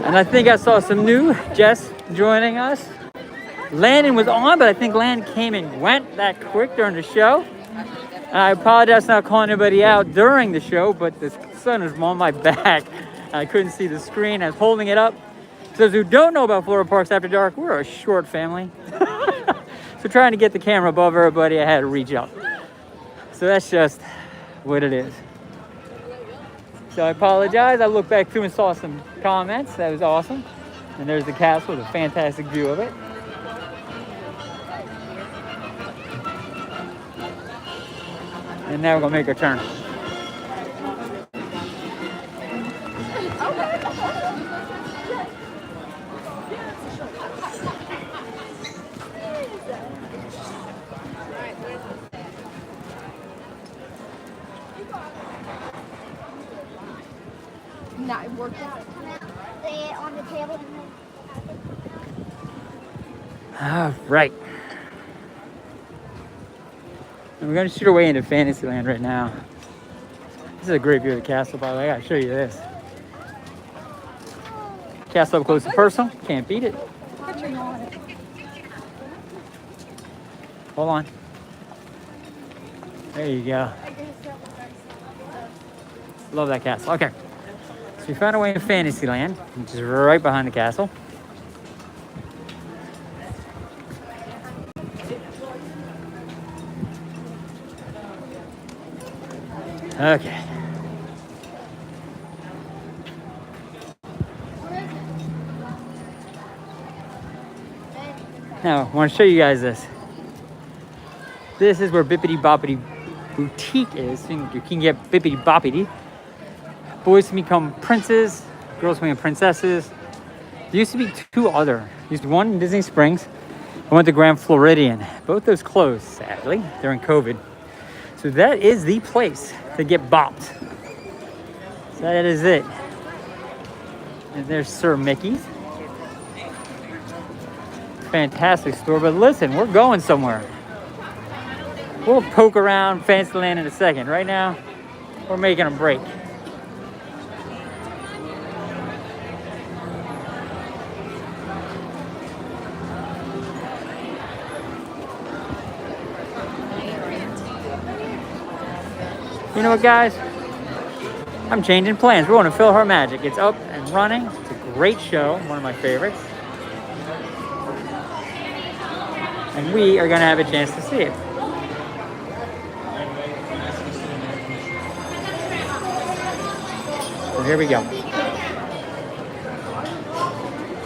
And I think I saw some new Jess joining us. Landon was on, but I think Landon came and went that quick during the show. And I apologize for not calling anybody out during the show, but the sun was on my back. I couldn't see the screen. I was holding it up. So those who don't know about Florida Parks After Dark, we're a short family. So trying to get the camera above everybody, I had to reach up. So that's just what it is. So I apologize. I looked back through and saw some comments. That was awesome. And there's the castle with a fantastic view of it. And now we're gonna make our turn. No, it worked out. Lay it on the table. All right. And we're gonna shoot our way into Fantasyland right now. This is a great view of the castle, by the way. I gotta show you this. Castle up close and personal. Can't beat it. Hold on. There you go. Love that castle. Okay. So we found our way to Fantasyland, which is right behind the castle. Okay. Now, I want to show you guys this. This is where Bippity Boppity Boutique is. You can get Bippity Boppity. Boys can become princes, girls can become princesses. There used to be two other. There used to be one in Disney Springs. I went to Grand Floridian. Both those closed, sadly, during COVID. So that is the place to get bopped. So that is it. And there's Sir Mickey's. Fantastic store, but listen, we're going somewhere. We'll poke around Fantasyland in a second. Right now, we're making a break. You know what, guys? I'm changing plans. We're going to PhilharMagic. It's up and running. It's a great show, one of my favorites. And we are going to have a chance to see it. So here we go.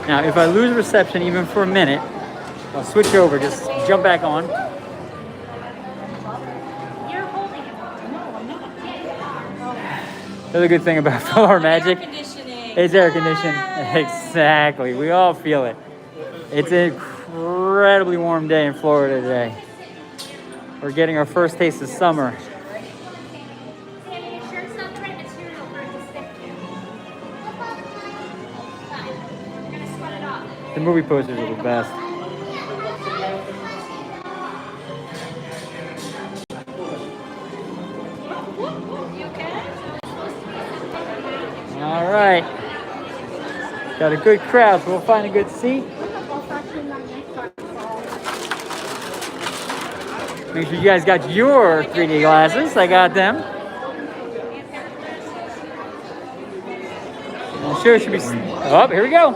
Now, if I lose reception even for a minute, I'll switch over, just jump back on. The other good thing about PhilharMagic, it's air conditioning. Exactly. We all feel it. It's an incredibly warm day in Florida today. We're getting our first taste of summer. The movie posters are the best. All right. Got a good crowd, so we'll find a good seat. Make sure you guys got your 3D glasses. I got them. The show should be... Oh, here we go.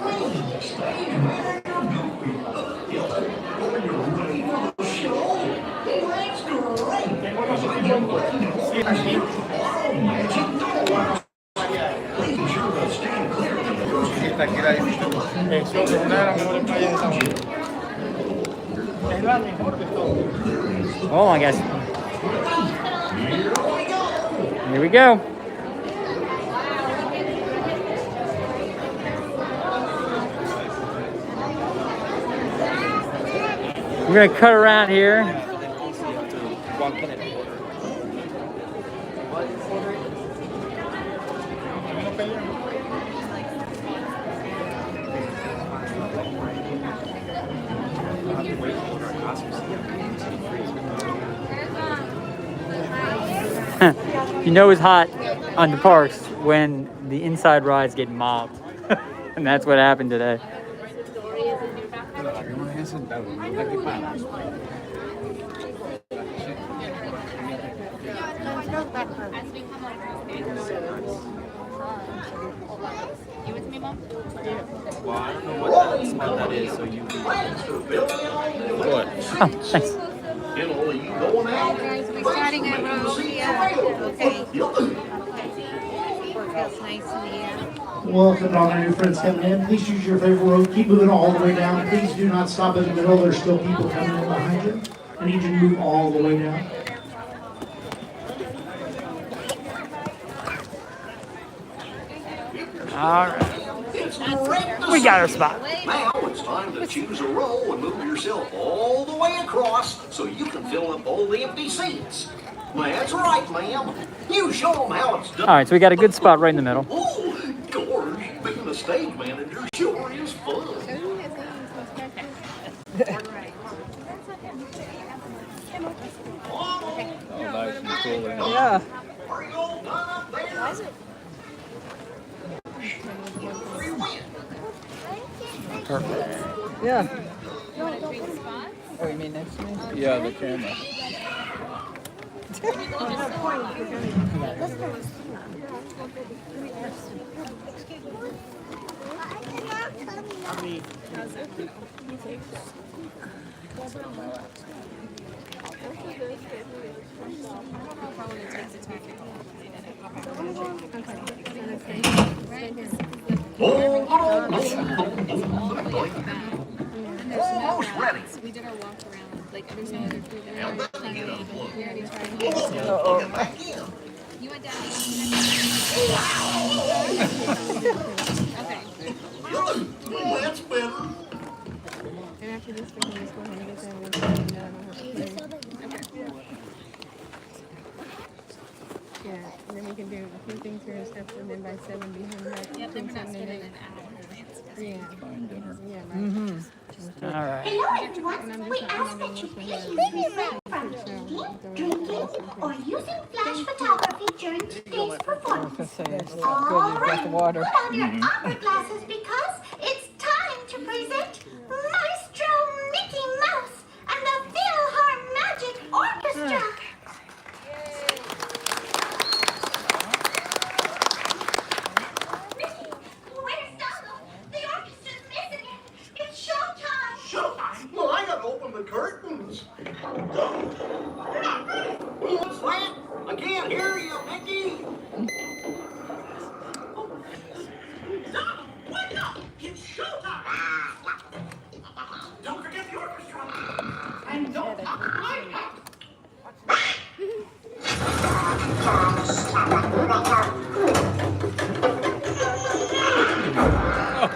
Oh my gosh. Here we go. We're gonna cut around here. You know it's hot on the parks when the inside rides get mobbed. And that's what happened today. You with me, Mom? Well, I don't know what that is, so you can... What? Oh, thanks. Guys, we're starting at row. Yeah. Okay. Feels nice in the air. Welcome to all our new friends coming in. Please use your favorite road. Keep moving all the way down. Please do not stop in the middle. There's still people coming in behind you. I need you to move all the way down. All right. We got our spot. Now it's time to choose a row and move yourself all the way across so you can fill up all the empty seats. That's right, ma'am. You show them how it's done. All right, so we got a good spot right in the middle. Oh, George, being a stage manager sure is fun. Yeah. Perfect. Yeah. Oh, you mean next to me? Yeah, the camera. Almost ready. We did our walk around. Like, there's no other food there. We already tried it. You went down. Okay. That's better. And after this, we can just go ahead and get them and okay. Yeah, and then we can do a few things here and stuff, and then by 7 be home back. Yep, then we're not spending an hour. Yeah. Yeah, right. All right. Hello, everyone. We ask that you please refrain from eating, drinking, or using flash photography during today's performance. All right, put on your opera glasses because it's time to present Maestro Mickey Mouse and the PhilharMagic Orchestra. Mickey, where's Donald? The orchestra's missing it. It's showtime. Showtime? Well, I gotta open the curtains. What's that? I can't hear you, Mickey. Donald, wake up! It's showtime! Don't forget the orchestra. And don't talk right up.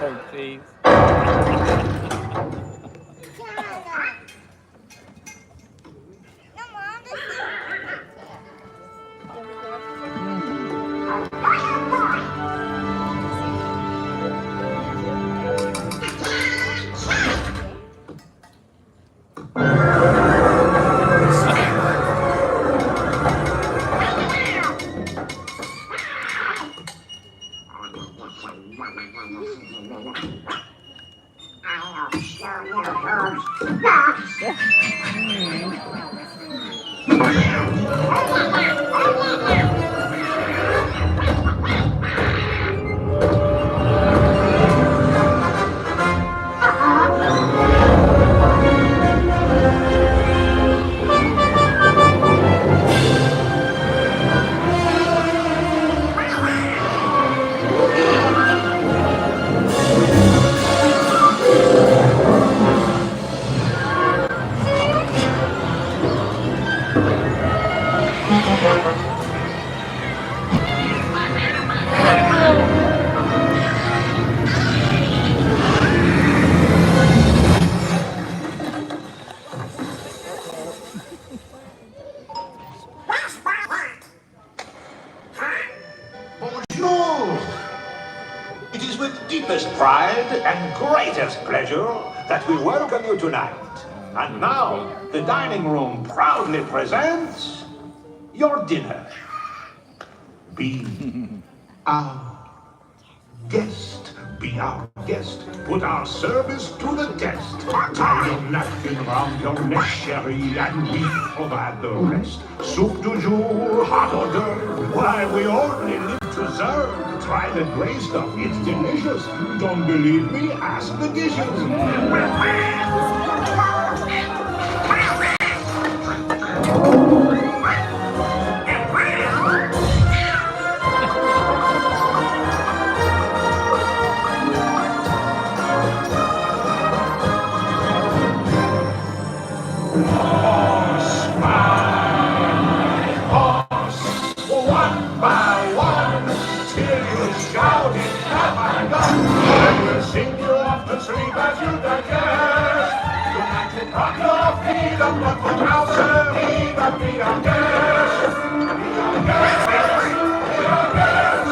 Oh, jeez. Bonjour! It is with deepest pride and greatest pleasure that we welcome you tonight. And now, the dining room proudly presents your dinner. Be our guest. Be our guest. Put our service to the test. Tie your napkin round your neck, sherry, and we provide the rest. Soup du jour, hot hors d'oeuvre. Why, we only live to serve. Try the gray stuff, it's delicious. Don't believe me? Ask the dishes. Sing you off to sleep as you digest. United rock your feet up, but for now, sir, be our guest. Be our guest. Be our guest.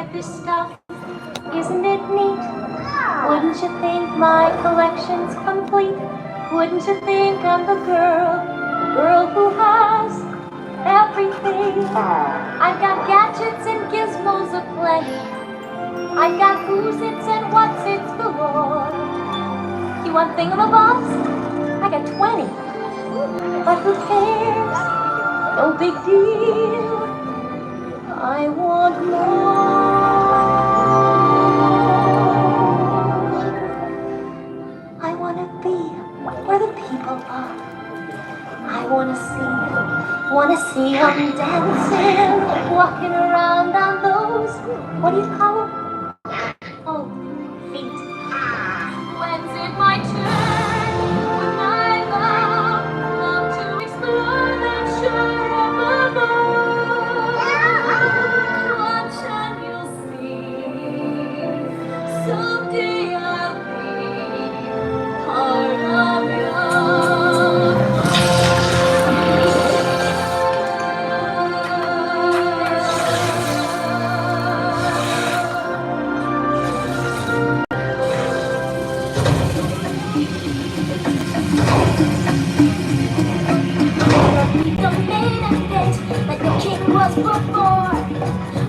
at this stuff. Isn't it neat? Wouldn't you think my collection's complete? Wouldn't you think I'm the girl who has everything? I've got gadgets and gizmos aplenty. I've got who's its and what's its galore. You want thingamabobs? I got 20. But who cares? No big deal. I want more. I want to be where the people are. I want to see them dancing, walking around on those, what do you call them? Oh, feet. When's it my turn? When I love to explore that shore above. Watch and you'll see. Someday I'll be part of like the king was before.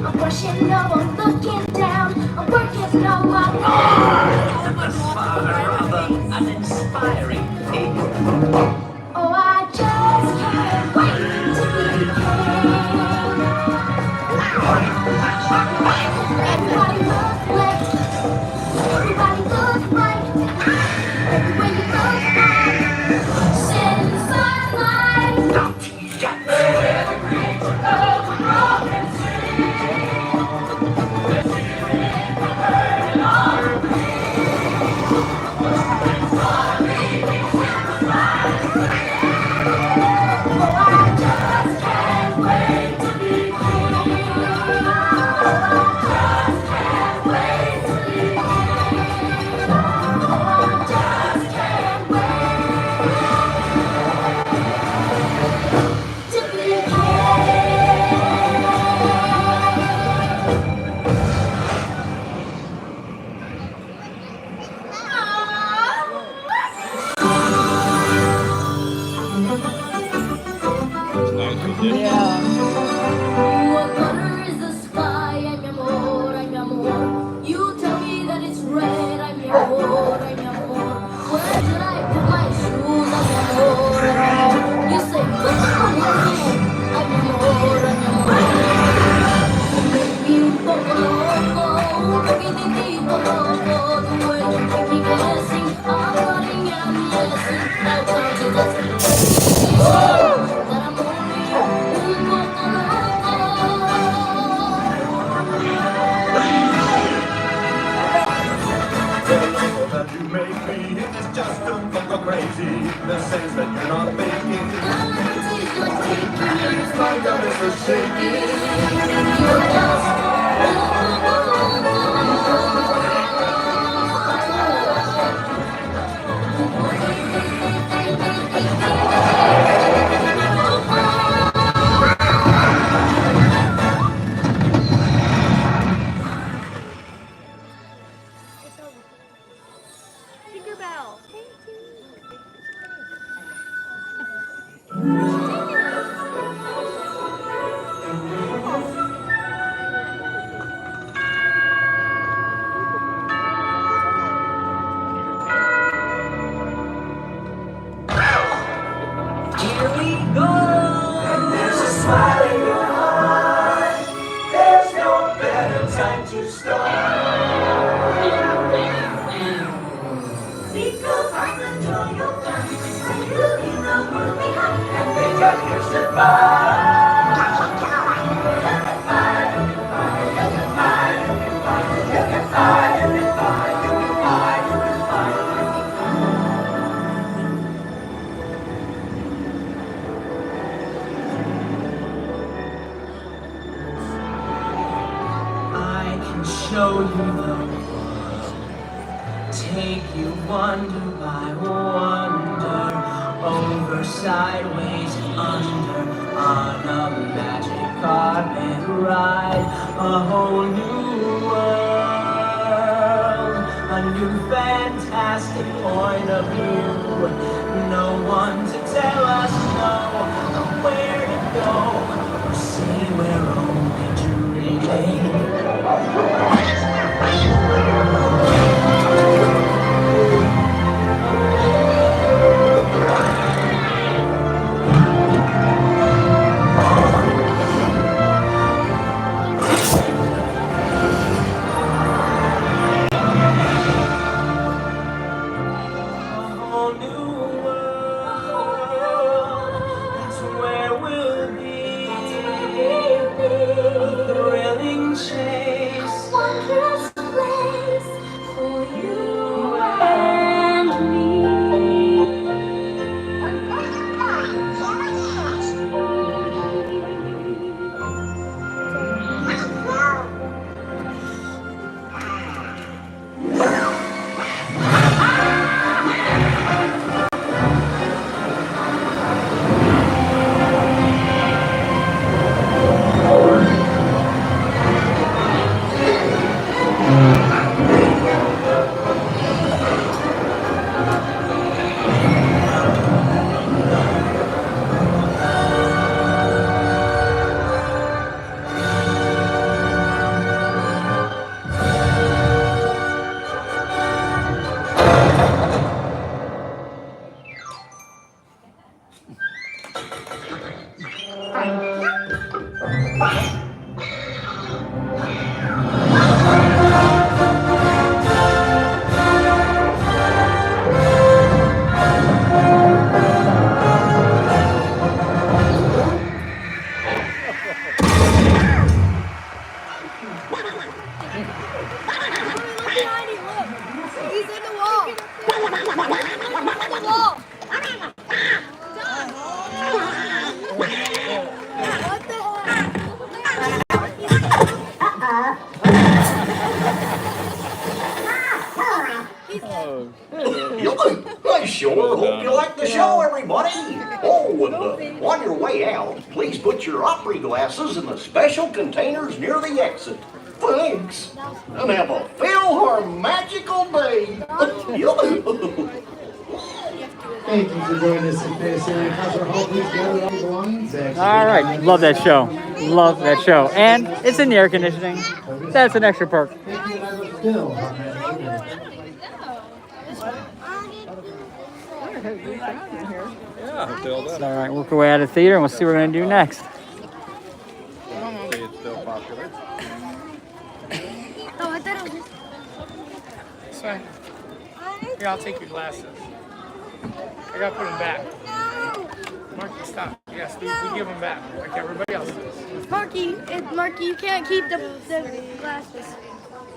I'm brushing up, I'm looking down, I'm working on my An inspiring figure. Oh, I just can't wait to be Everybody look left, everybody look right. Everywhere you look at, since our lives. What color is the sky? I'm your amor, I'm your amor. You tell me that it's red. I'm your amor, I'm your amor. Where should I put my shoes? I'm your amor, I'm your amor. You say, put them away. I'm your amor, I'm your amor. Maybe un poco loco, un poquitito loco. The way you make me guessing, I'm running and I'm guessing. Now time to let me that I'm only un poco loco. That you make me is just a fuck crazy. The sense that you're not making. My God, it's so shaky. Tinkerbell. Here we go. And there's a smile in your eye. There's no better time to start. Because I'm the joy of life. I'm looking the world behind. And they got here survive. Show you the world, take you wonder by wonder, over, sideways, under, on a magic carpet ride, a whole new a new fantastic point of view. No one to tell us no, or where to go, or say we're only dreaming. I sure hope you like the show, everybody. Oh, and on your way out, please put your Opry glasses in the special containers near the exit. Thanks, and have a Philharmagical day. Thank you for joining us in Fantasyland Concert Hall. Please gather all your belongings. All right, love that show. Love that show. And it's in the air conditioning. That's an extra perk. Thank you, and I will still have magical day. All right, work our way out of the theater and we'll see what we're going to do next. It's still popular. Oh, I thought it was. Son, here, I'll take your glasses. I gotta put them back. Marky, stop. Yes, we give them back, like everybody else does. Marky, you can't keep the glasses.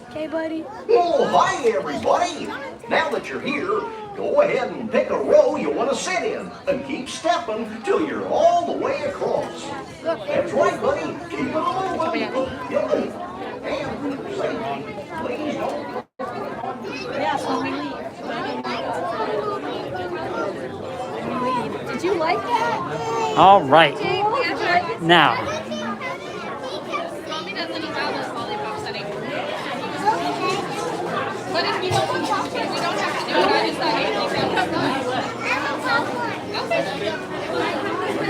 Okay, buddy? Oh, hi, everybody. Now that you're here, go ahead and pick a row you want to sit in and keep stepping till you're all the way across. That's right, buddy. Keep it moving. And safety, please don't. Yes, when we leave. Did you like that? All right. Now, Mommy doesn't allow this lollipop setting. But if you don't want to, we don't have to do it. I just thought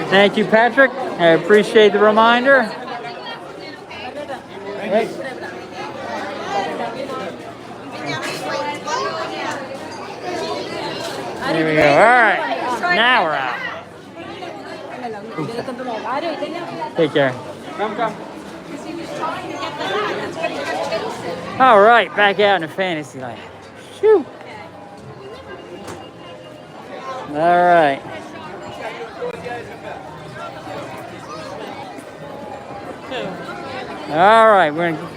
thank you, Patrick. I appreciate the reminder. Here we go. All right. Now we're out. Take care. Come. All right, back out in Fantasyland. Shoo. All right. All right, we're gonna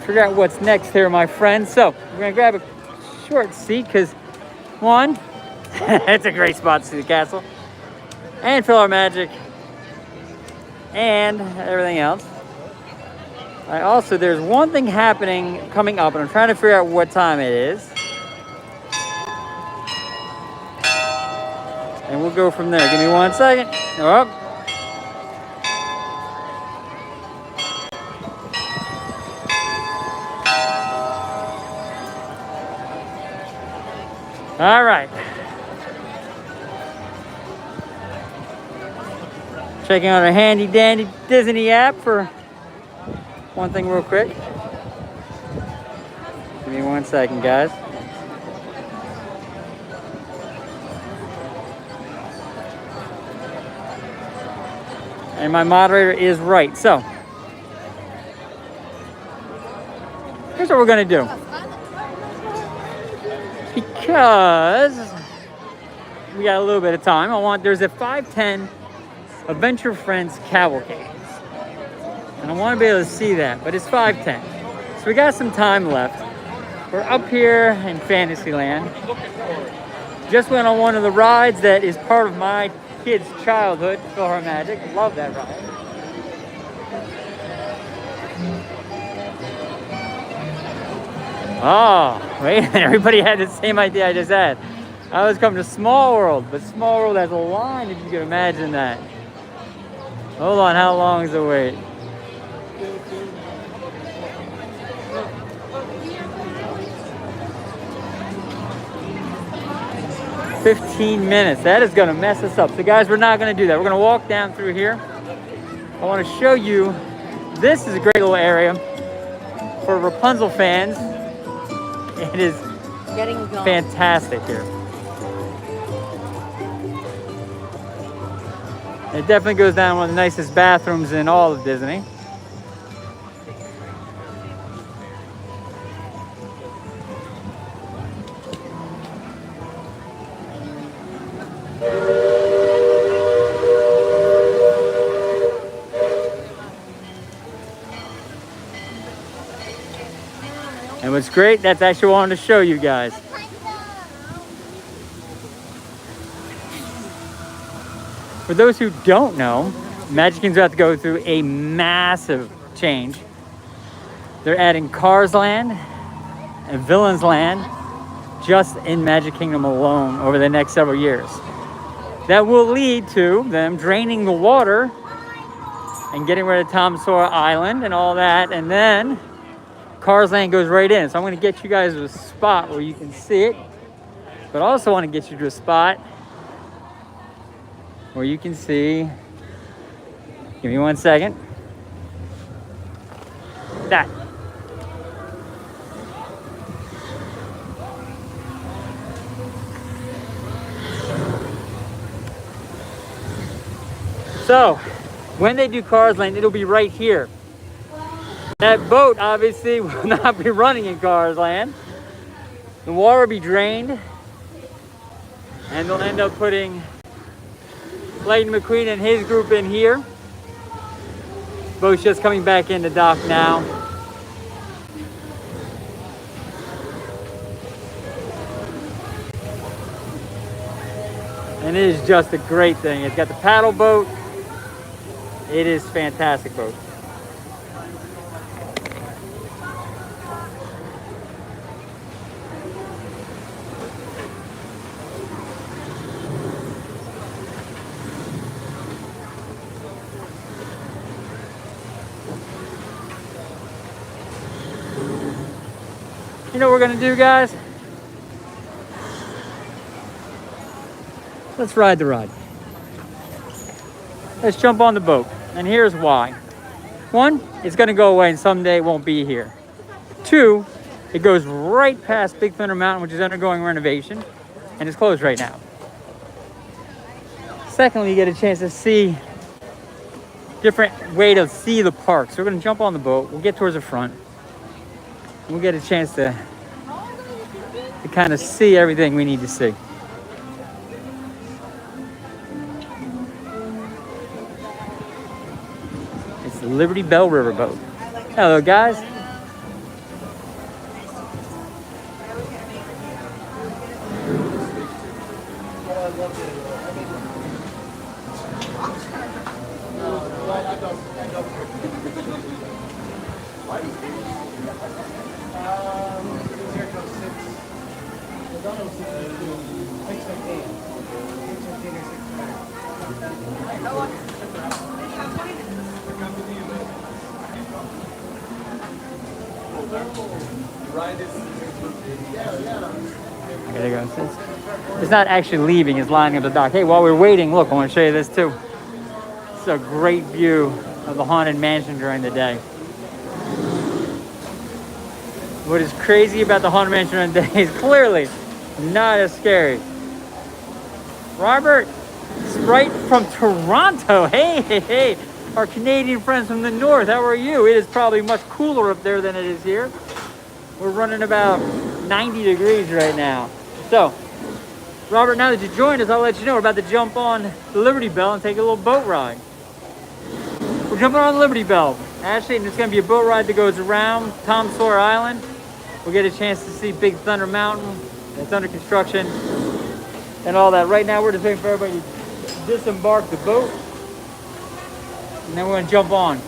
figure out what's next here, my friends. So we're gonna grab a short seat because one, it's a great spot to see the castle and Philharmagic and everything else. There's one thing happening coming up, and I'm trying to figure out what time it is. And we'll go from there. Give me 1 second. Oh. All right. Checking out our handy dandy Disney app for one thing real quick. Give me 1 second, guys. And my moderator is right. So, here's what we're gonna do. Because we got a little bit of time, there's a 5:10 Adventure Friends cavalcade. And I want to be able to see that, but it's 5:10. So we got some time left. We're up here in Fantasyland. Just went on one of the rides that is part of my kids' childhood, PhilharMagic. Love that ride. Oh, wait, everybody had the same idea I just had. I was coming to Small World, but Small World has a line, if you can imagine that. Hold on, how long is the wait? "15 minutes. That is gonna mess us up. So guys, we're not gonna do that. We're gonna walk down through here. I wanna show you, this is a great little area for Rapunzel fans. It is fantastic here. It definitely goes down one of the nicest bathrooms in all of Disney. And what's great, that's actually what I wanted to show you guys. For those who don't know, Magic Kingdom's about to go through a massive change. They're adding Cars Land and Villains Land just in Magic Kingdom alone over the next several years. That will lead to them draining the water and getting rid of Tom Sawyer Island and all that, and then Cars Land goes right in. So I'm going to get you guys to a spot where you can see it, but I also want to get you to a spot where you can see, give me 1 second, that. So, when they do Cars Land, it'll be right here. That boat obviously will not be running in Cars Land. The water will be drained, and they'll end up putting Lightning McQueen and his group in here. Boat's just coming back into dock now. And it is just a great thing. It's got the paddle boat. It is a fantastic boat. You know what we're gonna do, guys? Let's ride the ride. Let's jump on the boat. And here's why. One, it's gonna go away and someday it won't be here. Two, it goes right past Big Thunder Mountain, which is undergoing renovation, and it's closed right now. Secondly, you get a chance to see different way to see the park. So we're gonna jump on the boat, we'll get towards the front, we'll get a chance to kind of see everything we need to see. It's the Liberty Bell Riverboat. Hello, guys. There you go. It's not actually leaving, it's lining up the dock. Hey, while we're waiting, look, I want to show you this too. It's a great view of the Haunted Mansion during the day. What is crazy about the Haunted Mansion during the day is clearly not as scary. Robert, right from Toronto. Hey. Our Canadian friends from the north, how are you? It is probably much cooler up there than it is here. We're running about 90 degrees right now. So, Robert, now that you joined us, I'll let you know we're about to jump on the Liberty Bell and take a little boat ride. We're jumping on the Liberty Bell, Ashley, and it's going to be a boat ride that goes around Tom Sawyer Island. We'll get a chance to see Big Thunder Mountain. It's under construction and all that. Right now, we're just waiting for everybody to disembark the boat, and then we're going to jump on.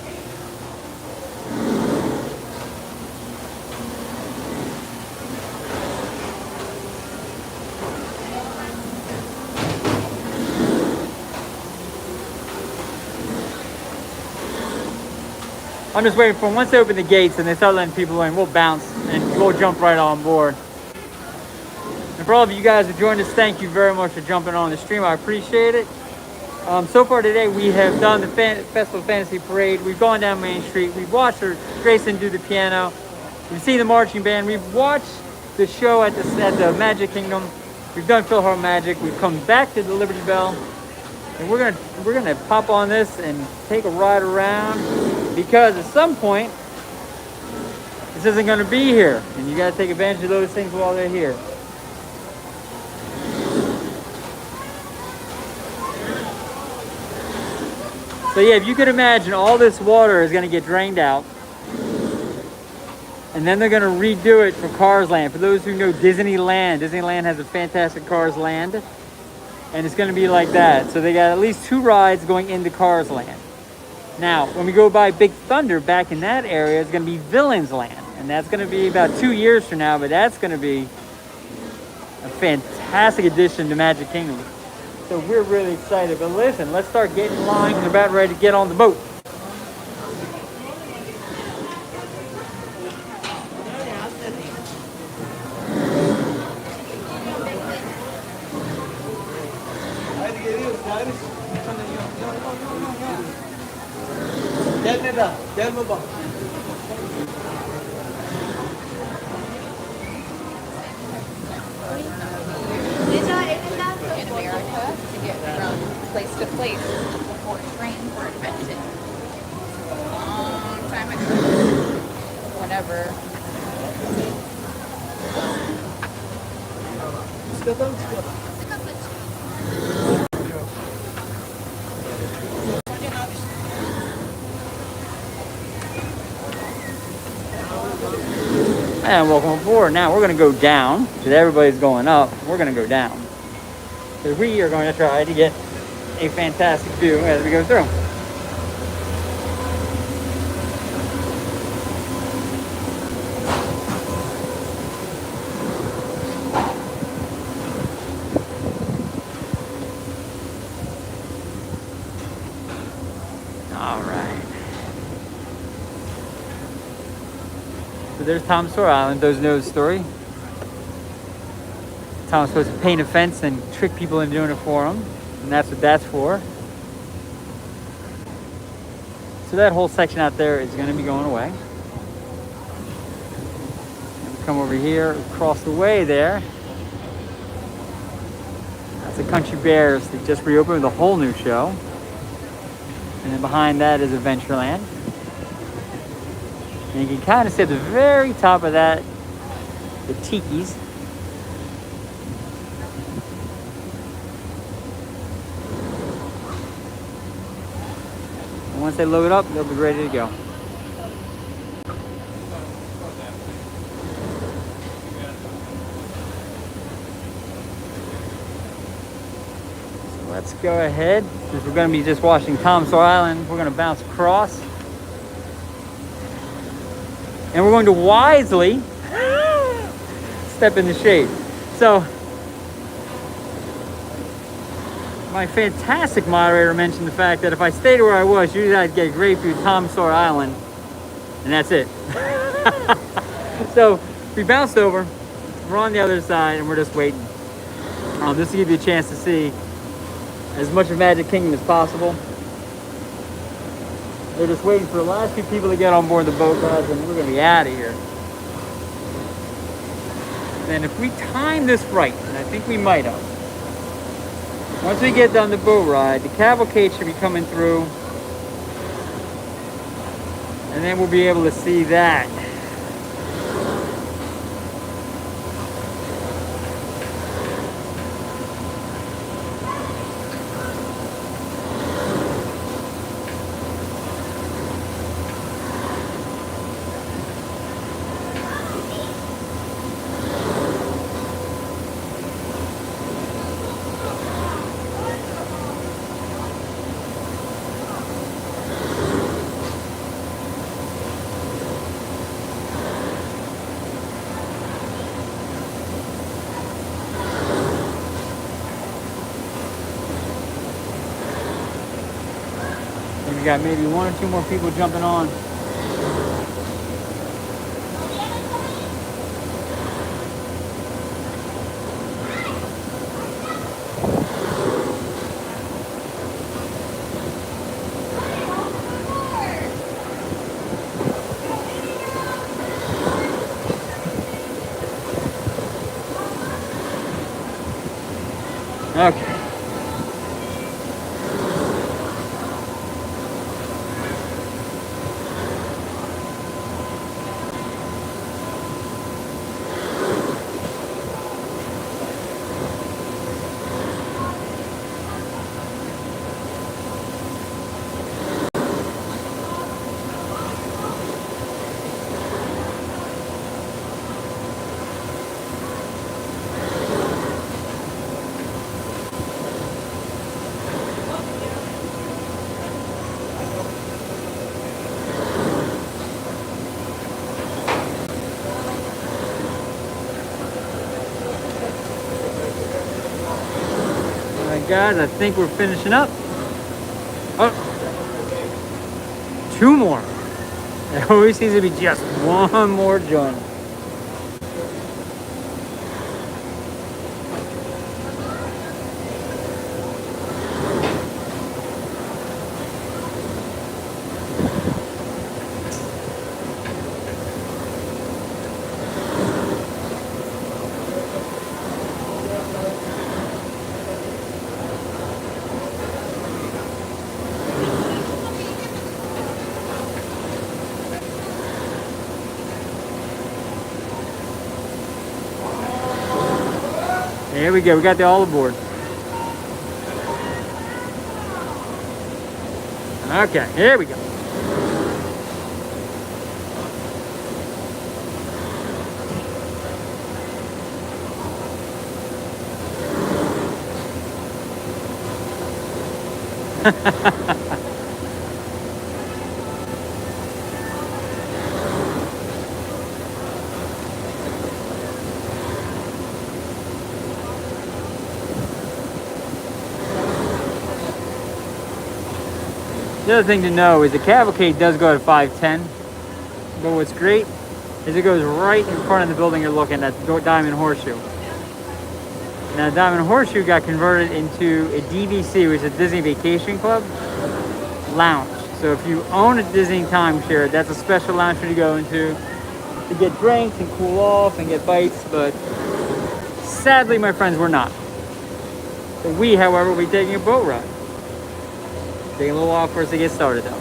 I'm just waiting for them. Once they open the gates and they start letting people in, we'll bounce and we'll jump right on board. And for all of you guys who joined us, thank you very much for jumping on the stream. I appreciate it. So far today, we have done the Festival Fantasy Parade. We've gone down Main Street. We've watched Grayson do the piano. We've seen the marching band. We've watched the show at the Magic Kingdom. We've done Philhar Magic. We've come back to the Liberty Bell. And we're gonna pop on this and take a ride around, because at some point this isn't gonna be here, and you gotta take advantage of those things while they're here. So yeah, if you could imagine, all this water is gonna get drained out, and then they're gonna redo it for Cars Land. For those who know Disneyland, Disneyland has a fantastic Cars Land. And it's going to be like that. So they got at least 2 rides going into Cars Land. Now, when we go by Big Thunder, back in that area, it's going to be Villains Land. And that's going to be about 2 years from now, but that's going to be a fantastic addition to Magic Kingdom. So we're really excited. But listen, let's start getting in line. We're about ready to get on the boat. In America, to get from place to place before trains were invented. A long time ago. Whatever. And welcome aboard. Now we're going to go down, because everybody's going up. We're going to go down. So we are going to try to get a fantastic view as we go through. All right. So there's Tom Sawyer Island. Those know the story. Tom was supposed to paint a fence and trick people into doing it for him. And that's what that's for. So that whole section out there is going to be going away. And we come over here, across the way there. That's the Country Bears that just reopened with a whole new show. And then behind that is Adventureland. And you can kind of see at the very top of that, the Tikis. And once they load up, they'll be ready to go. So let's go ahead. Since we're going to be just watching Tom Sawyer Island, we're going to bounce across. And we're going to wisely step in the shade. So, my fantastic moderator mentioned the fact that if I stayed where I was, usually I'd get a great view of Tom Sawyer Island, and that's it. So, we bounced over, We're on the other side and we're just waiting. Just to give you a chance to see as much of Magic Kingdom as possible. They're just waiting for the last few people to get on board the boat, guys, and we're gonna be out of here. And if we time this right, and I think we might have, once we get done the boat ride, the cavalcade should be coming through, and then we'll be able to see that. We got maybe 1 or 2 more people jumping on. Okay. Guys, I think we're finishing up. Oh, 2 more. There always seems to be just 1 more joint. Here we go, we got the all aboard. Okay, here we go. The other thing to know is the cavalcade does go at 5:10, but what's great is it goes right in front of the building you're looking at, Diamond Horseshoe. Now, Diamond Horseshoe got converted into a DVC, which is a Disney Vacation Club lounge. So if you own a Disney timeshare, that's a special lounge for you to go into to get drinks and cool off and get bites, but sadly, my friends, we're not. So we, however, will be taking a boat ride. Taking a little while for us to get started though.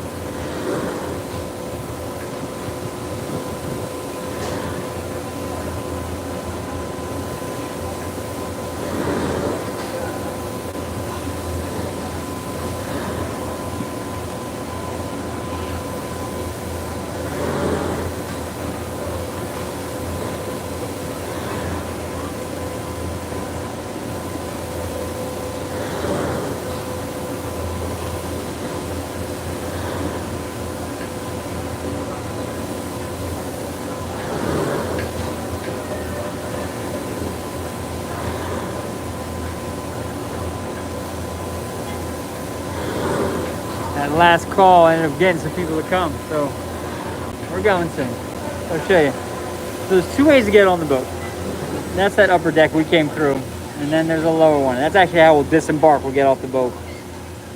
That last call ended up getting some people to come, so we're going soon. I'll show you. So there's 2 ways to get on the boat. That's that upper deck we came through. And then there's a lower one. That's actually how we'll disembark. We'll get off the boat.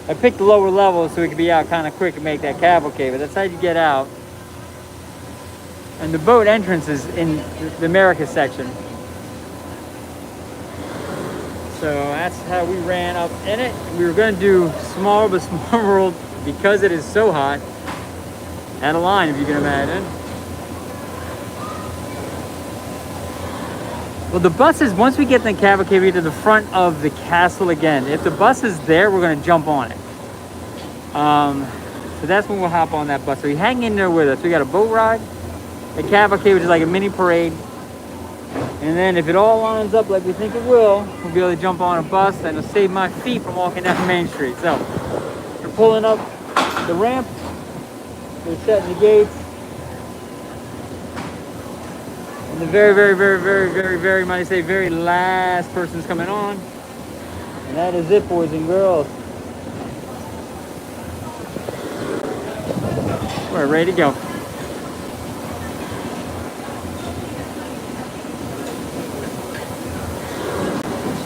I picked the lower level so we could be out kind of quick and make that cavalcade, but that's how you get out. And the boat entrance is in the Americas section. So that's how we ran up in it. We were going to do Small but Small World because it is so hot. At a line, if you can imagine. Well, the bus is, once we get in the cavalcade, we get to the front of the castle again. If the bus is there, we're going to jump on it. So that's when we'll hop on that bus. So you hang in there with us. We got a boat ride, a cavalcade, which is like a mini parade. And then if it all lines up like we think it will, we'll be able to jump on a bus and it'll save my feet from walking down Main Street. So we're pulling up the ramp. We're setting the gates. And the very, might say, very last person's coming on. And that is it, boys and girls. We're ready to go.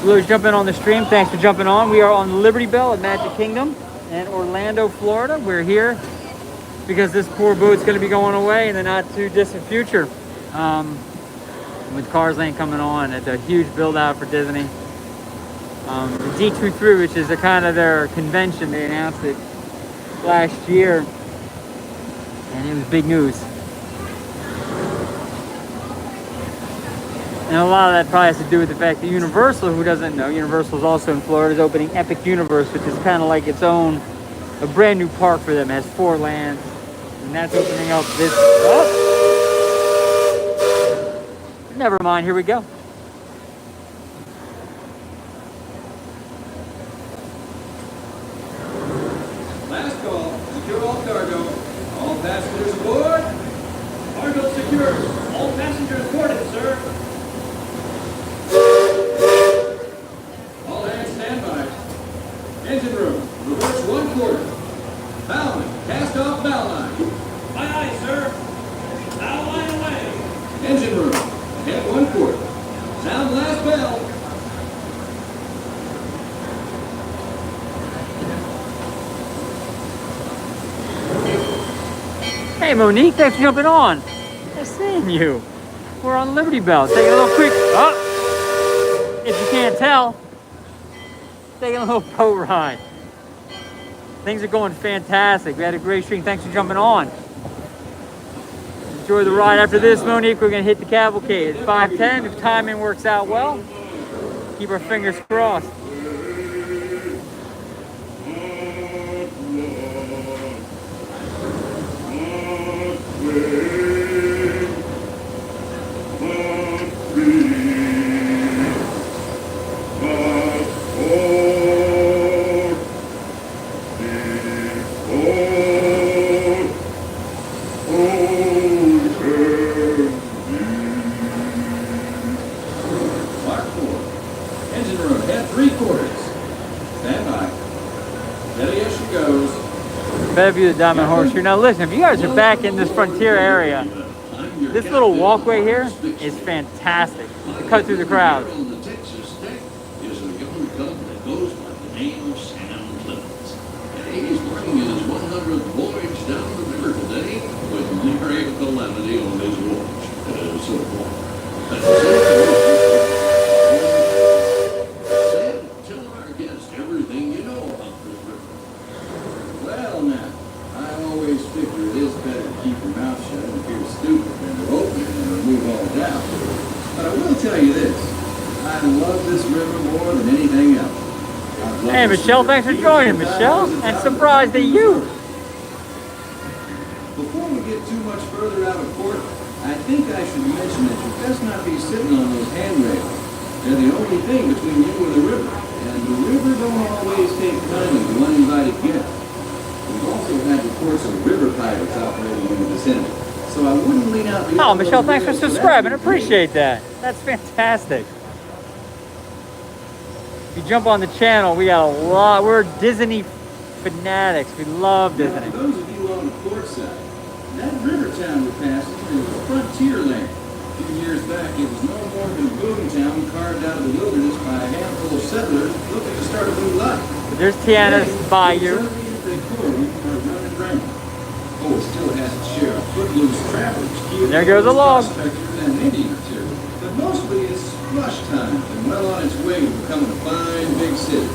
Lou's jumping on the stream. Thanks for jumping on. We are on Liberty Bell at Magic Kingdom in Orlando, Florida. We're here because this poor boat's going to be going away in the not too distant future. With Cars Lane coming on, it's a huge build out for Disney. The D23, which is a kind of their convention, they announced it last year, and it was big news. And a lot of that probably has to do with the fact that Universal, who doesn't know, Universal is also in Florida, is opening Epic Universe, which is kind of like its own, a brand new park for them. It has 4 lands, and that's opening up this. Oh! Never mind, here we go. Last call. Secure all cargo. All passengers aboard. Cargo secure. All passengers boarded, sir. All hands stand by. Engine room. Reverse 1/4. Bowline. Cast off bow line. Aye, aye, sir. Bow line away. Engine room. Head 1/4. Sound last bell. Hey Monique, thanks for jumping on. Nice seeing you. We're on Liberty Bell. Taking a little quick, if you can't tell, taking a little boat ride. Things are going fantastic. We had a great stream. Thanks for jumping on. Enjoy the ride. After this, Monique, we're going to hit the cavalcade. It's 5:10. If timing works out well, keep our fingers crossed. View the Diamond Horseshoe. Now listen, if you guys are back in this frontier area, this little walkway here is fantastic to cut through the crowd. Texas Tech is a young cub that goes by the name of Sam Clemens. And he's bringing his 100th voyage down the river today with myriad calamity on his watch. So far. Sam, tell our guests everything you know about this river. Well, now, I always figure it is better to keep your mouth shut and appear stupid than to open it and remove all doubt. But I will tell you this, I love this river more than anything else. Hey Michelle, thanks for joining, Michelle. And surprised at you. Before we get too much further out of port, I think I should mention that you best not be sitting on those handrails. They're the only thing between you and the river. And the river don't always take kindly to uninvited guests. We've also had reports of river pirates operating in the vicinity. So I wouldn't lean out the Oh, Michelle, thanks for subscribing. I appreciate that. That's fantastic. If you jump on the channel, we got a lot. We're Disney fanatics. We love Disney. Now, for those of you on the port side, that river town we're passing is Frontierland. A few years back, it was no more than a boomtown carved out of the wilderness by a handful of settlers looking to start a new life. But there's Tiana's Bayou. Oh, it still has its share of footloose travelers. There goes a log. Prospectors and Indians too. But mostly it's flush times and well on its way to becoming a fine big city.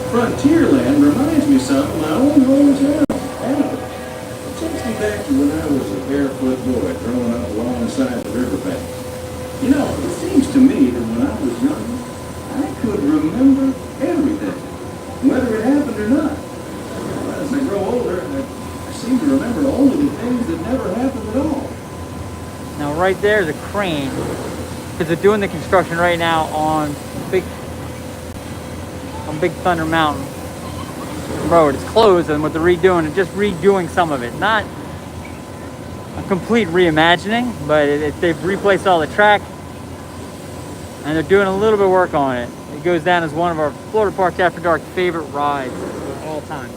Frontierland reminds me some of my own hometown, Alabama. It takes me back to when I was a barefoot boy growing up alongside the riverbank. You know, it seems to me that when I was young, I could remember everything, whether it happened or not. Well, as I grow older, I seem to remember only the things that never happened at all. Now right there is a crane, because they're doing the construction right now on Big Thunder Mountain Road. It's closed, and what they're redoing is just redoing some of it. Not a complete reimagining, but they've replaced all the track, and they're doing a little bit of work on it. It goes down as one of our Florida Park After Dark favorite rides of all time.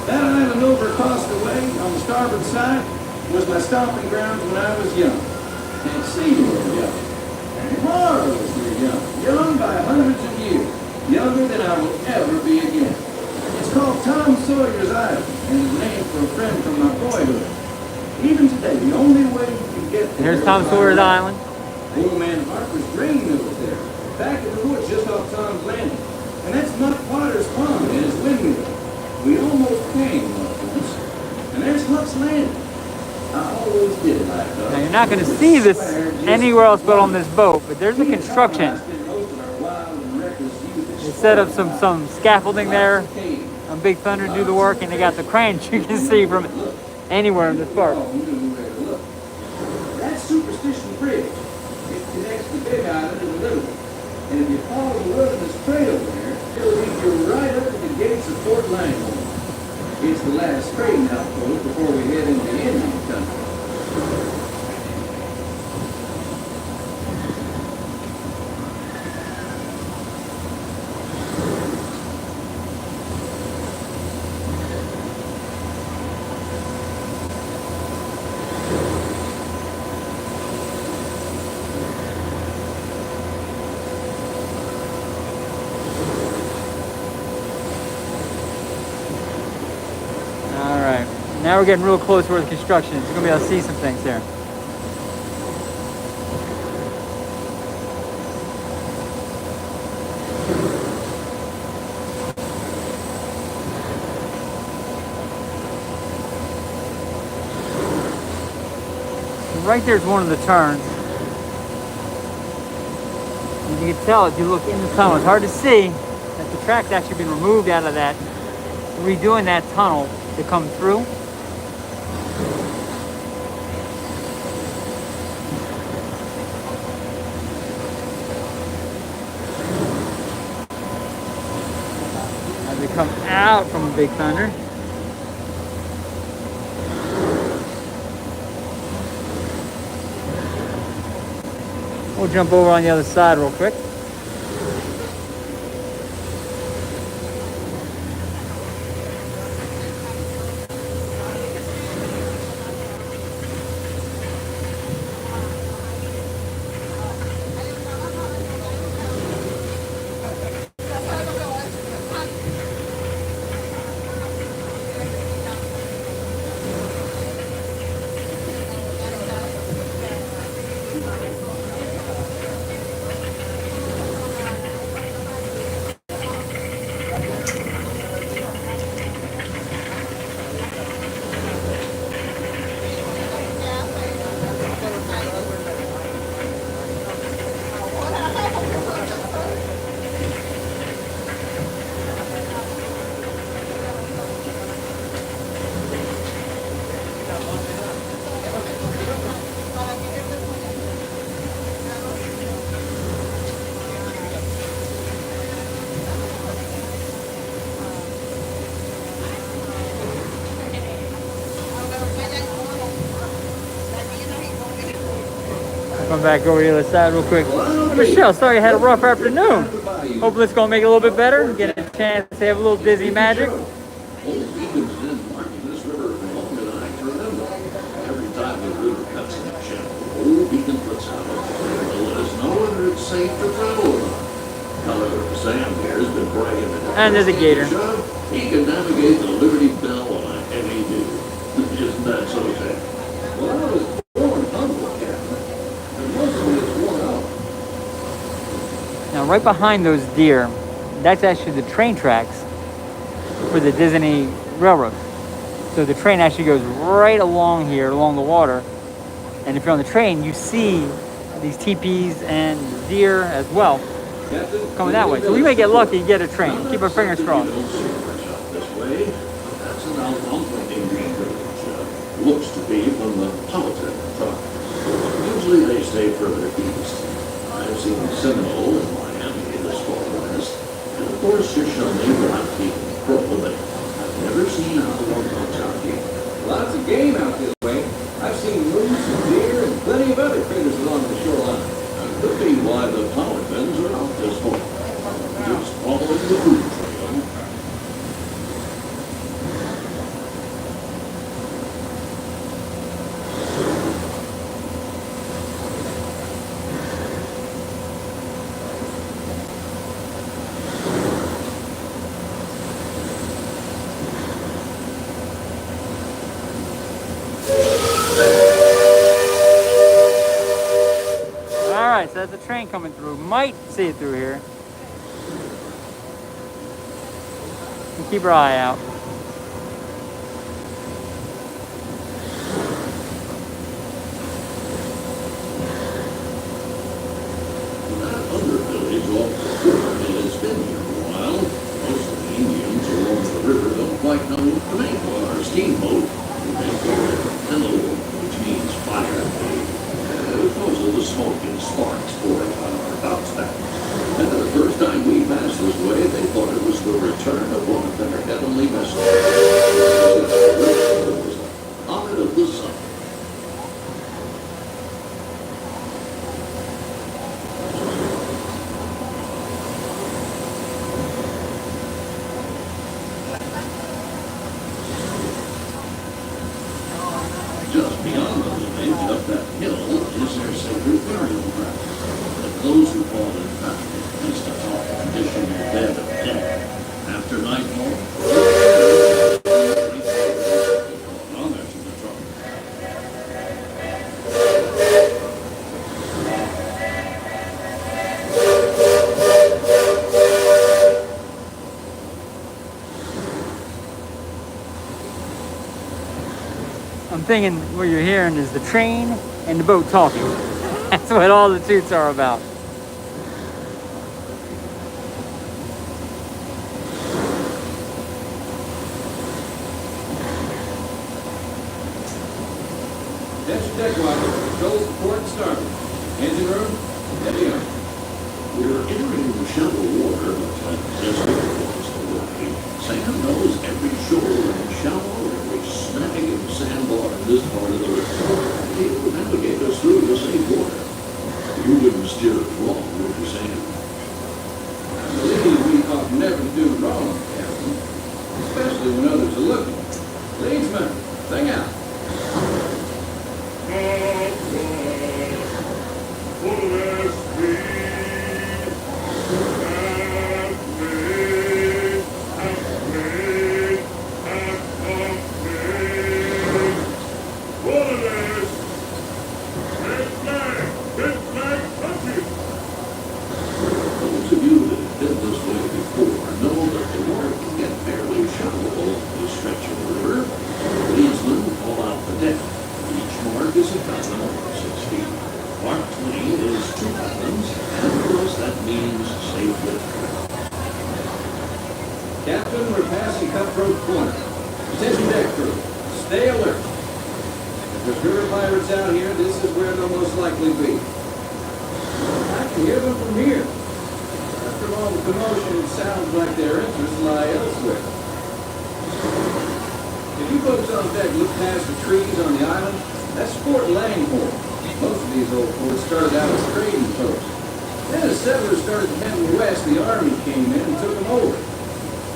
That island over across the way on the starboard side was my stomping grounds when I was young. Exceedingly young. Marvelously young. Young by hundreds of years. Younger than I will ever be again. It's called Tom Sawyer's Island, and is named for a friend from my boyhood. Even today, the only way you can get there... Here's Tom Sawyer's Island. Old man Harper's grain mill was there, back in the woods just off Tom's Landing. And that's Mutt Potter's pond and his windmill. We almost came once. And there's Mutt's Landing. I always did like that. Now you're not going to see this anywhere else but on this boat, but there's a construction. They set up some scaffolding there on Big Thunder to do the work, and they got the cranes you can see from anywhere in this park. That's Superstition Bridge. It connects the Big Island to the Little One. And if you follow the Wilderness Trail there, it'll lead you right up to the gates of Fort Langhorne. It's the last trading outpost before we head into Indian country. Now we're getting real close where the construction is. You're going to be able to see some things here. Right there's one of the turns. And you can tell if you look in the tunnel, it's hard to see that the track's actually been removed out of that, redoing that tunnel to come through. As we come out from Big Thunder. We'll jump over on the other side real quick. Come back over to the other side real quick. Michelle, sorry you had a rough afternoon. Hopefully it's gonna make it a little bit better. Get a chance to have a little Disney magic. Old Beacon's been marking this river for longer than I can remember. Every time the river cuts in the channel, Old Beacon puts out a flare to let us know whether it's safe to travel or not. However, Sam here has been bragging that And there's a gator. he can navigate the Liberty Bell on a heavy duty. Isn't that so, Sam? Well, I was born humble, Captain, and mostly it's worn out. Now, right behind those deer, that's actually the train tracks for the Disney Railroad. So the train actually goes right along here, along the water. And if you're on the train, you see these teepees and deer as well coming that way. So we may get lucky and get a train. Keep our fingers crossed. This way, that's an Algonquin Indian village. Looks to be from the Powhatan tribe. Usually they stay further east. I've seen Seminole in Miami this far west, and of course Shoshone, Blackfeet, and Crow, but I've never seen Algonquin County. Lots of game out this way. I've seen moose and deer and plenty of other critters along the shoreline. Could be why the Powhatans are out this morning. Just following the food trail. Alright, so that's a train coming through. Might see it through here. We'll keep our eye out. That other village off the shore has been here a while. Most of the Indians along the river don't quite know what to make of our steamboat. They call it hello, which means fire. Because of the smoke and sparks pouring on our bounce back. And the first time we passed this way, they thought it was the return of one of their heavenly messengers. It was a comet of the sun. Just beyond the village, up that hill, is their sacred burial ground. But those who fall in battle, at least a top condition of dead of death, after nightfall, on there to the trunk. I'm thinking what you're hearing is the train and the boat talking. That's what all the toots are about. Attention deck watch. Controls to port and starboard. Engine room, heavy on. We're entering the shallow water, but just across the way. Sam knows every shore and shallow, every snag and sandbar in this part of the river. He will navigate us through the safe water. You wouldn't steer it wrong, would you, Sam? I believe we ought never to do wrong, Captain. Especially when others are looking. Leadsman, sing out. Those of you that have been this way before know that the water can get fairly shallow along this stretch of the river. Leadsmen fall out the deck. Each mark is a fathom or 6 feet. Mark 20 is 2 fathoms, and for us that means safe lift. Captain, we're passing Cutthroat Corner. Attention deck crew. Stay alert. If there's river pirates out here, this is where they'll most likely be. I can hear them from here. After all the commotion, it sounds like their interests lie elsewhere. If you folks on deck look past the trees on the island, that's Fort Langhorne. Most of these old forts started out as trading posts. Then as settlers started heading west, the army came in and took them over.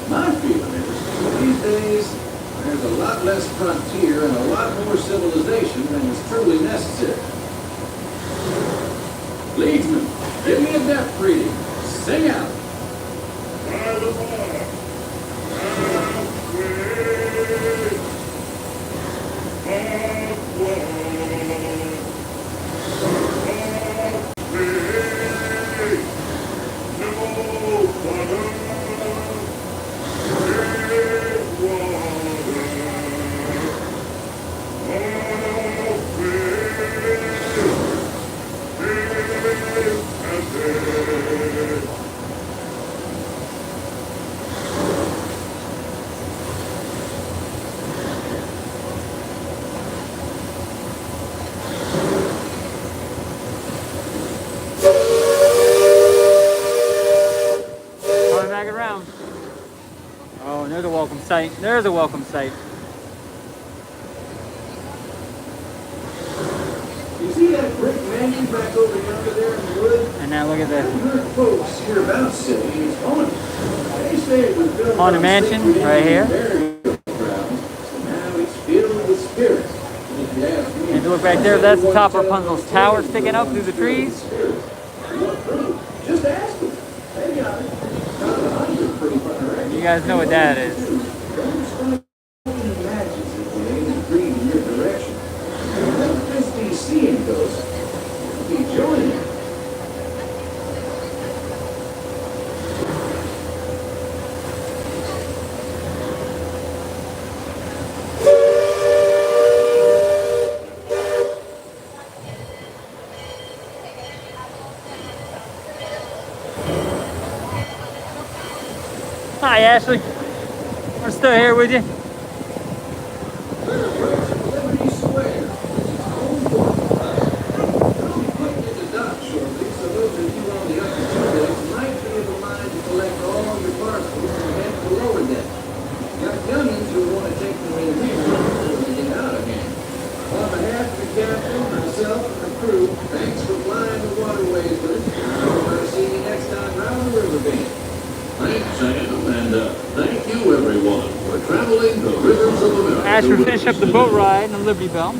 My feeling is, these days, there's a lot less frontier and a lot more civilization than is truly necessary. Leadsman, give me a depth reading. Sing out. By the bar, Coming back around. Oh, and there's a welcome sight. There's a welcome sight. You see that brick mansion back over yonder there in the woods? And now look at this. I've heard folks hereabouts say it's haunted. They say it was built Haunted on mansion sacred right here. Indian burial grounds. Now it's filled with spirits. And if you ask me, And if you look back there, that's the top of Rapunzel's tower sticking up through the trees. what proof? Just ask them. They got it. Got 100 proof on the record. You guys know what that is. Don't start making matches if they ain't agreed in your direction. Don't just be seeing ghosts. Be joining. Hi, Ashley. We're still here with you. Liberty Square. Home court. I'll be putting in the dock shortly, so those of you on the upper two decks might be of a mind to collect all your parcels and head to the lower deck. Got youngins who want to take them in here before they get out of hand. On behalf of the captain, myself, and the crew, thanks for flying the waterways with us. I'll see you next time round the river bend. Thanks, Sam, and thank you, everyone, for traveling the rivers of America. As we finish up the boat ride in the Liberty Bell,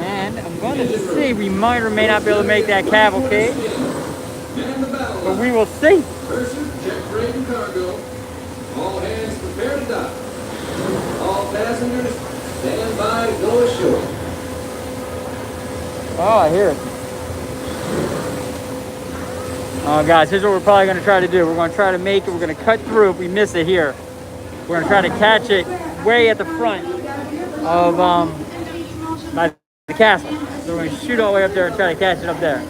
and I'm going to see, we might or may not be able to make that cavalcade, And the battle but we will see. Purser, check freight and cargo. All hands prepare to dock. All passengers, stand by to go ashore. Oh, I hear it. Oh, guys, here's what we're probably going to try to do. We're going to try to make it. We're going to cut through if we miss it here. We're going to try to catch it way at the front of by the castle. So we're going to shoot all the way up there and try to catch it up there.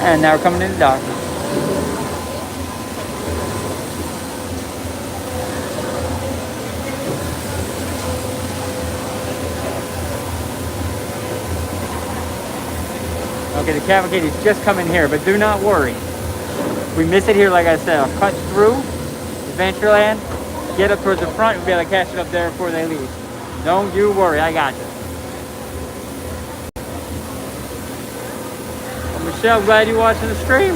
And now we're coming into dock. Okay, the cavalcade is just coming here, but do not worry. If we miss it here, like I said, I'll cut through Adventureland, get up towards the front, and be able to catch it up there before they leave. Don't you worry, I got you. Well, Michelle, glad you're watching the stream.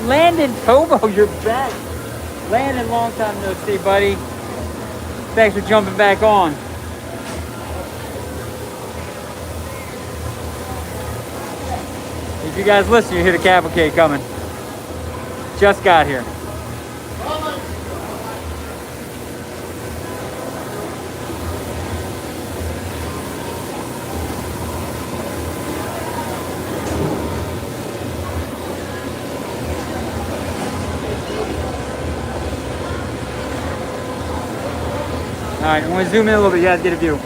Landon Tobo, you're back. Landon, long time no see, buddy. Thanks for jumping back on. If you guys listen, you hear the cavalcade coming. Just got here. All right, I'm going to zoom in a little bit. You guys get a view.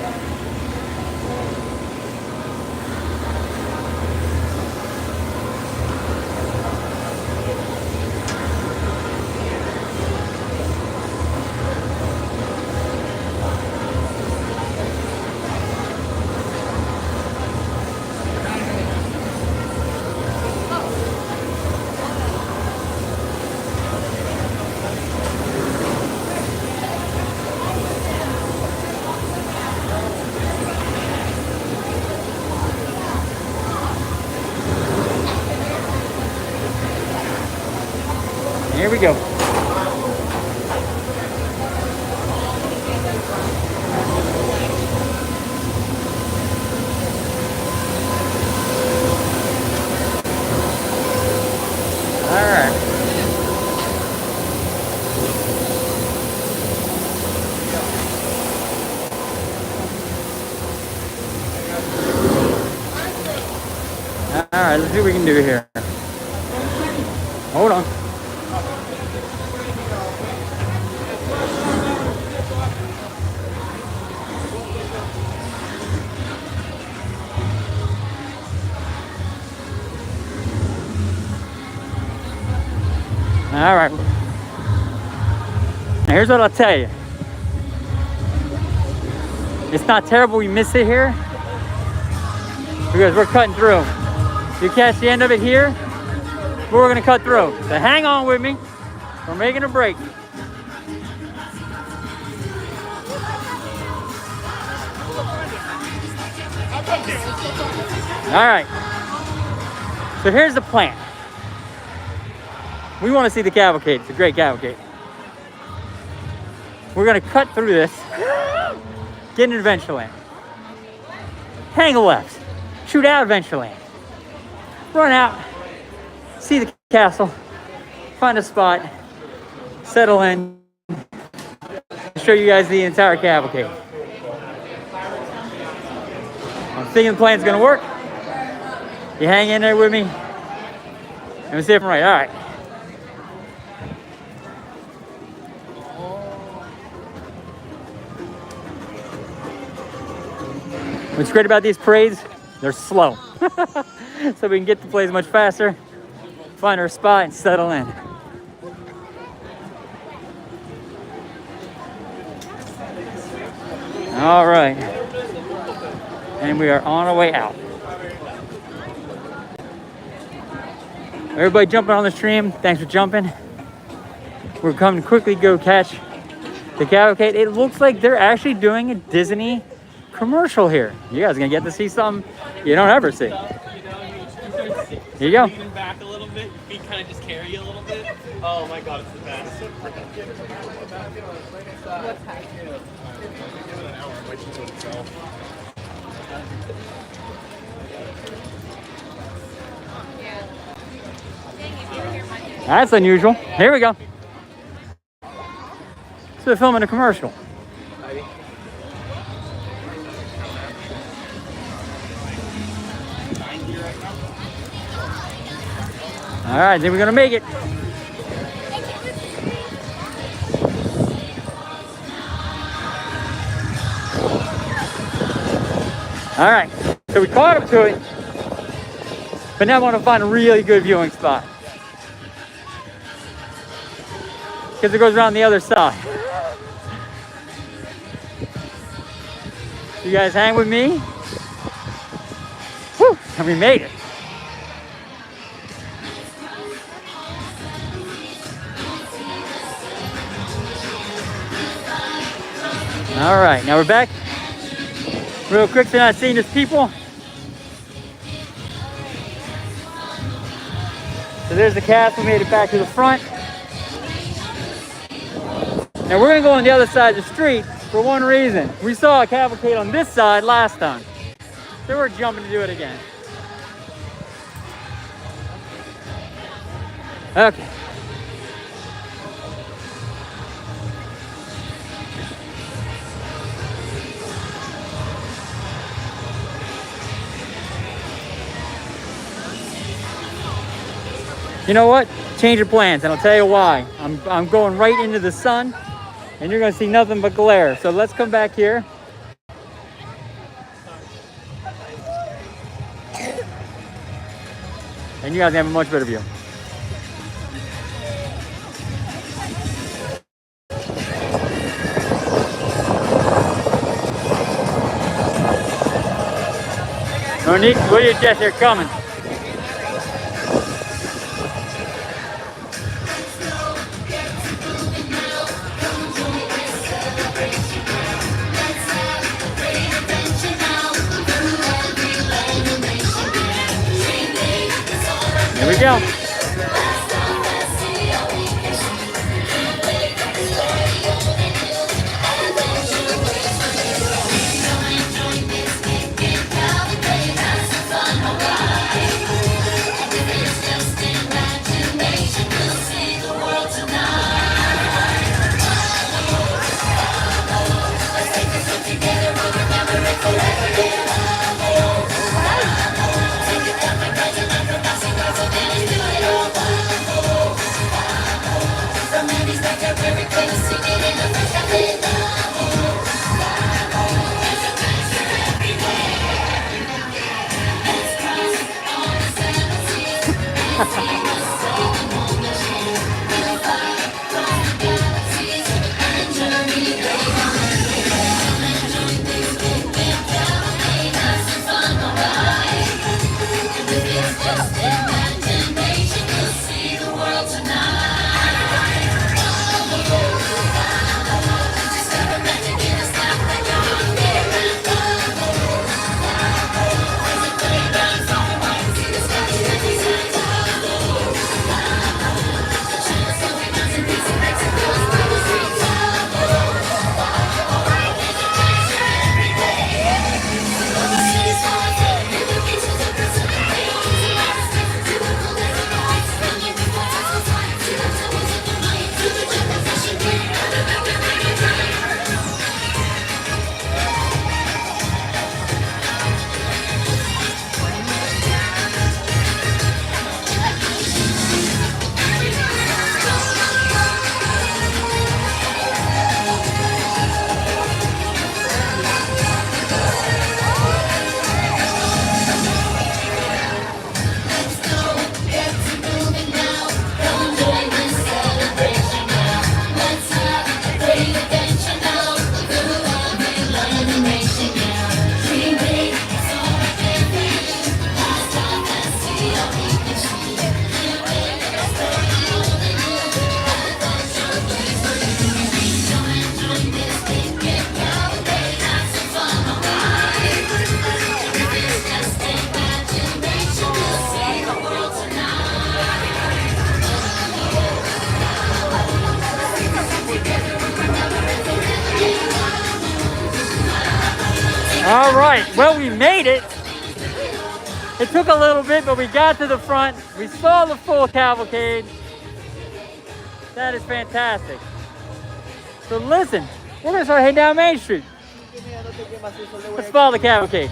we go. Alright, let's see what we can do here. Hold on. Alright. Now here's what I'll tell you. It's not terrible we miss it here because we're cutting through. You catch the end of it here, but we're gonna cut through. So hang on with me. We're making a break. All right. So here's the plan. We want to see the cavalcade. It's a great cavalcade. We're gonna cut through this, get into Adventureland, hang a left, shoot out Adventureland. Run out, see the castle, find a spot, settle in, show you guys the entire cavalcade. I'm thinking the plan's gonna work. You hang in there with me, and we'll see if I'm right. All right. What's great about these parades, they're slow. So we can get to place much faster, find our spot, and settle in. All right. And we are on our way out. Everybody jumping on the stream, thanks for jumping. We're coming to quickly go catch the cavalcade. It looks like they're actually doing a Disney commercial here. You guys are gonna get to see something you don't ever see. Here you go. Leaning back a little bit, feet kind of just carry you a little bit. Oh my god, it's the best. What's happening? That's unusual. Here we go. So they're filming a commercial. All right, then we're gonna make it. All right, so we caught up to it, but now I want to find a really good viewing spot because it goes around the other side. You guys hang with me? Whew, and we made it. All right, now we're back. Real quick, so not seeing these people. So there's the castle, we made it back to the front. Now we're gonna go on the other side of the street for one reason. We saw a cavalcade on this side last time. So we're jumping to do it again. Okay. You know what? Change your plans, and I'll tell you why. I'm going right into the sun, and you're gonna see nothing but glare. So let's come back here. And you guys have a much better view. Monique, what are you just here coming? Here we go. All right, well, we made it. It took a little bit, but we got to the front. We saw the full cavalcade. That is fantastic. So listen, we're gonna start heading down Main Street. Let's follow the cavalcade.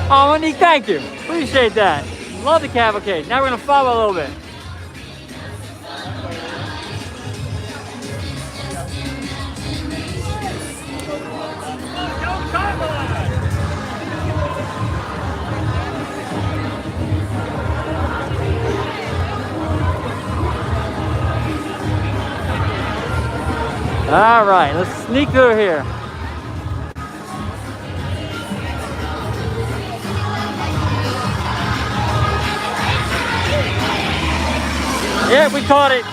Oh, Monique, thank you. Appreciate that. Love the cavalcade. Now we're gonna follow a little bit. All right, let's sneak through here. Yeah, we caught it.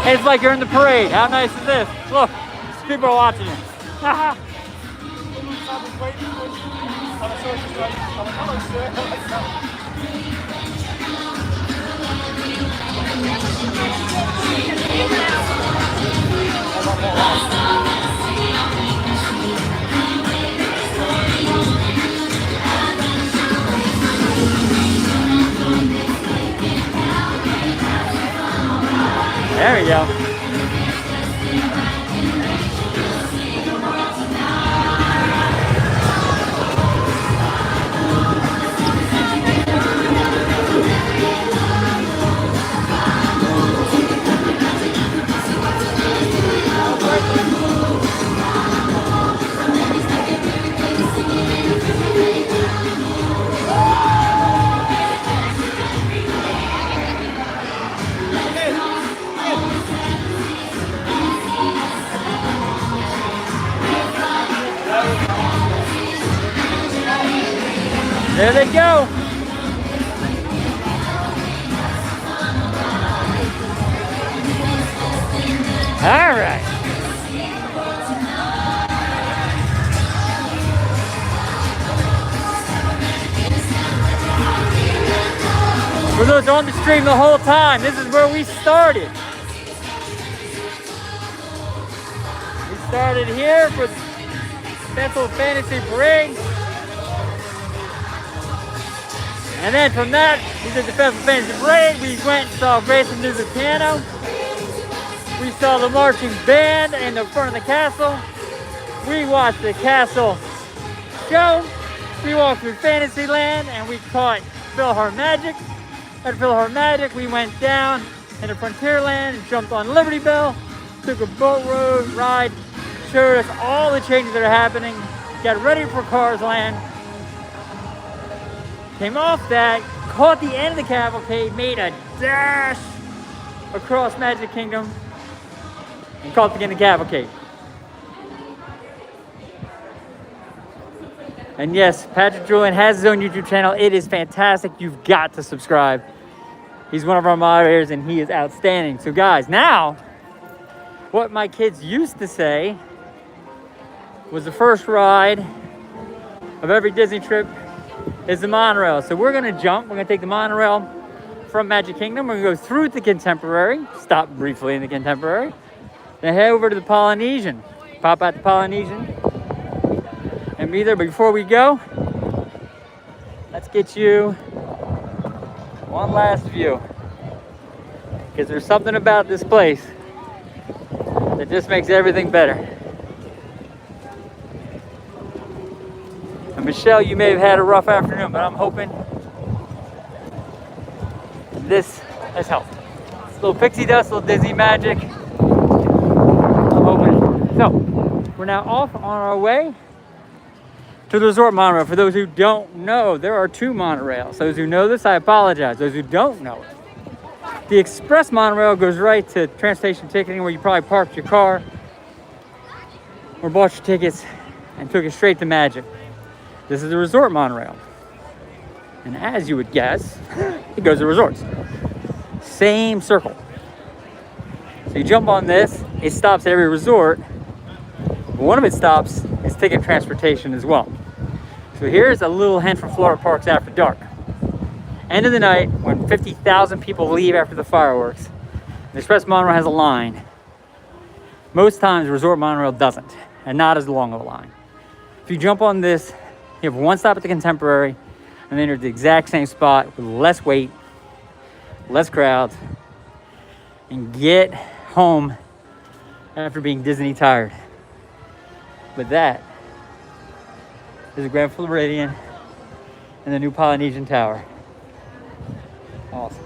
It's like you're in the parade. How nice is this? Look, people are watching you. There we go. There they go. All right. For those on the stream the whole time, this is where we started. We started here for the Bethel Fantasy Parade. And then from that, we did the Bethel Fantasy Parade. We went and saw Grayson do the piano. We saw the marching band in the front of the castle. We watched the castle show. We walked through Fantasyland and we caught PhilharMagic. At PhilharMagic, we went down into Frontierland and jumped on Liberty Bell, took a boat road ride, showed us all the changes that are happening, got ready for Cars Land. Came off that, caught the end of the cavalcade, made a dash across Magic Kingdom, and caught the end of the cavalcade. And yes, Patrick Julian has his own YouTube channel. It is fantastic. You've got to subscribe. He's one of our moderators and he is outstanding. So guys, now, what my kids used to say was the first ride of every Disney trip is the monorail. So we're gonna jump. We're gonna take the monorail from Magic Kingdom. We're gonna go through the Contemporary, stop briefly in the Contemporary, then head over to the Polynesian. Pop out the Polynesian and be there. But before we go, let's get you one last view, because there's something about this place that just makes everything better. Michelle, you may have had a rough afternoon, but I'm hoping this has helped. It's a little pixie dust, a little Disney magic. I'm hoping. So, we're now off on our way to the resort monorail. For those who don't know, there are two monorails. Those who know this, I apologize. Those who don't know it, the express monorail goes right to transportation ticketing, where you probably parked your car. or bought your tickets and took it straight to Magic. This is the resort monorail. And as you would guess, it goes to resorts. Same circle. So you jump on this, it stops at every resort. But one of its stops is ticket transportation as well. So here's a little hint from Florida Parks After Dark. End of the night, when 50,000 people leave after the fireworks, the Express Monorail has a line. Most times, Resort Monorail doesn't, and not as long of a line. If you jump on this, you have one stop at the Contemporary, and then you're at the exact same spot with less wait, less crowds, and get home after being Disney tired. But that is the Grand Floridian and the new Polynesian Tower. Awesome.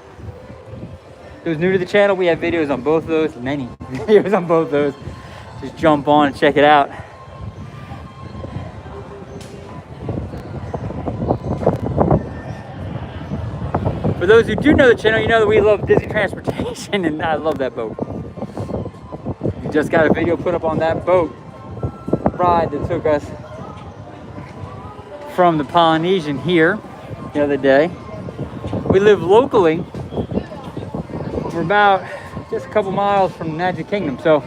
Those new to the channel, we have videos on both of those, many videos on both of those. Just jump on and check it out. For those who do know the channel, you know that we love Disney Transportation, and I love that boat. We just got a video put up on that boat ride that took us from the Polynesian here the other day. We live locally. We're about just a couple miles from Magic Kingdom, so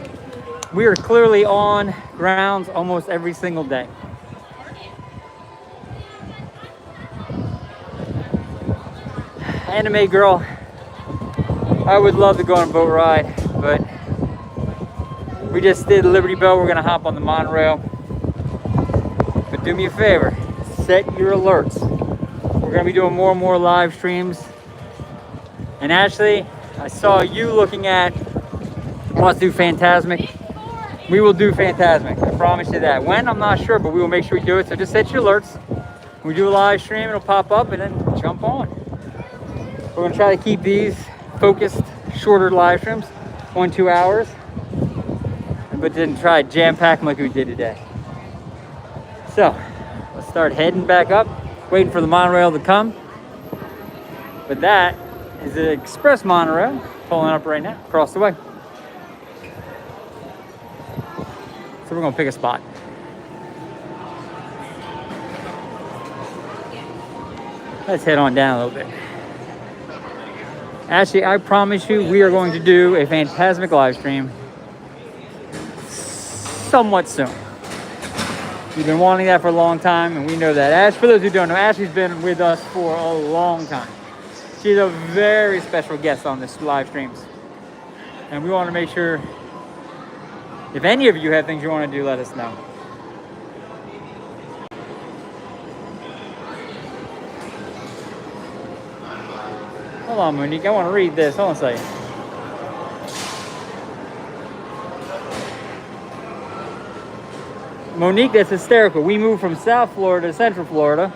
we are clearly on grounds almost every single day. Anime girl, I would love to go on a boat ride, but we just did Liberty Bell. We're gonna hop on the monorail. But do me a favor, set your alerts. We're gonna be doing more and more live streams. And Ashley, I saw you looking at wants to do Fantasmic. We will do Fantasmic, I promise you that. When, I'm not sure, but we will make sure we do it. So just set your alerts. When we do a live stream, it'll pop up and then jump on. We're gonna try to keep these focused, shorter live streams, 1-2 hours, but didn't try to jam pack them like we did today. So let's start heading back up, waiting for the monorail to come. But that is the Express Monorail pulling up right now, across the way. So we're gonna pick a spot. Let's head on down a little bit. Actually, I promise you, we are going to do a Fantasmic live stream somewhat soon. We've been wanting that for a long time, and we know that. Ash, for those who don't know, Ashley's been with us for a long time. She's a very special guest on this live streams. And we want to make sure, if any of you have things you want to do, let us know. Hold on, Monique, I want to read this. Hold on a second. Monique, that's hysterical. We moved from South Florida to Central Florida.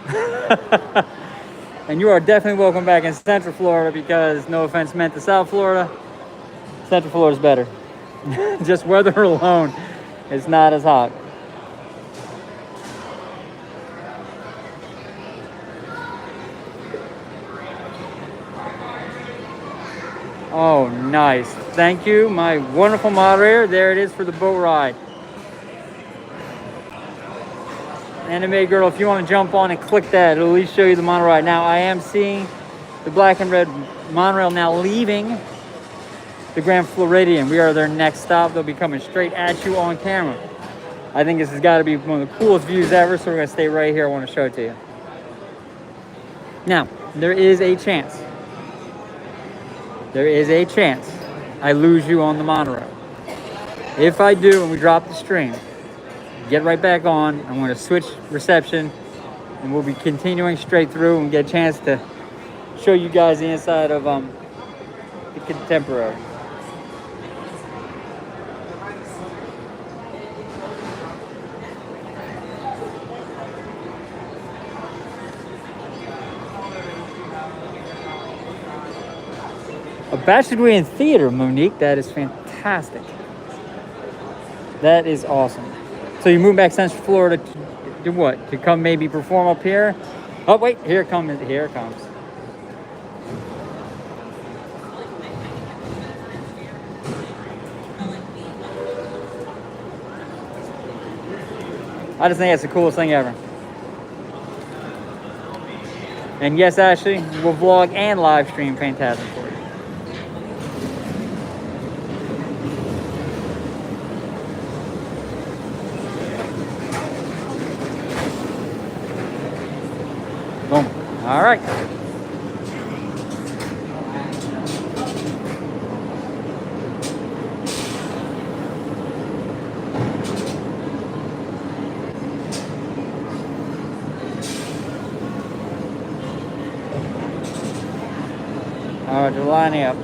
And you are definitely welcome back in Central Florida because, no offense meant to South Florida, Central Florida is better. Just weather alone, it's not as hot. Oh, nice. Thank you, my wonderful moderator. There it is for the boat ride. Anime girl, if you want to jump on and click that, it'll at least show you the monorail ride. Now, I am seeing the black and red monorail now leaving the Grand Floridian. We are their next stop. They'll be coming straight at you on camera. I think this has got to be one of the coolest views ever, so we're going to stay right here. I want to show it to you. Now, there is a chance. There is a chance I lose you on the monorail. If I do and we drop the stream, get right back on. I'm going to switch reception and we'll be continuing straight through and get a chance to show you guys the inside of the Contemporary. A bachelor's degree in theater, Monique. That is fantastic. That is awesome. So you moved back to Central Florida to do what? To come maybe perform up here? Oh, wait, here it comes. Here it comes. I just think that's the coolest thing ever. And yes, Ashley, we'll vlog and live stream Phantasm for you. Boom. All right. All right, they're lining up.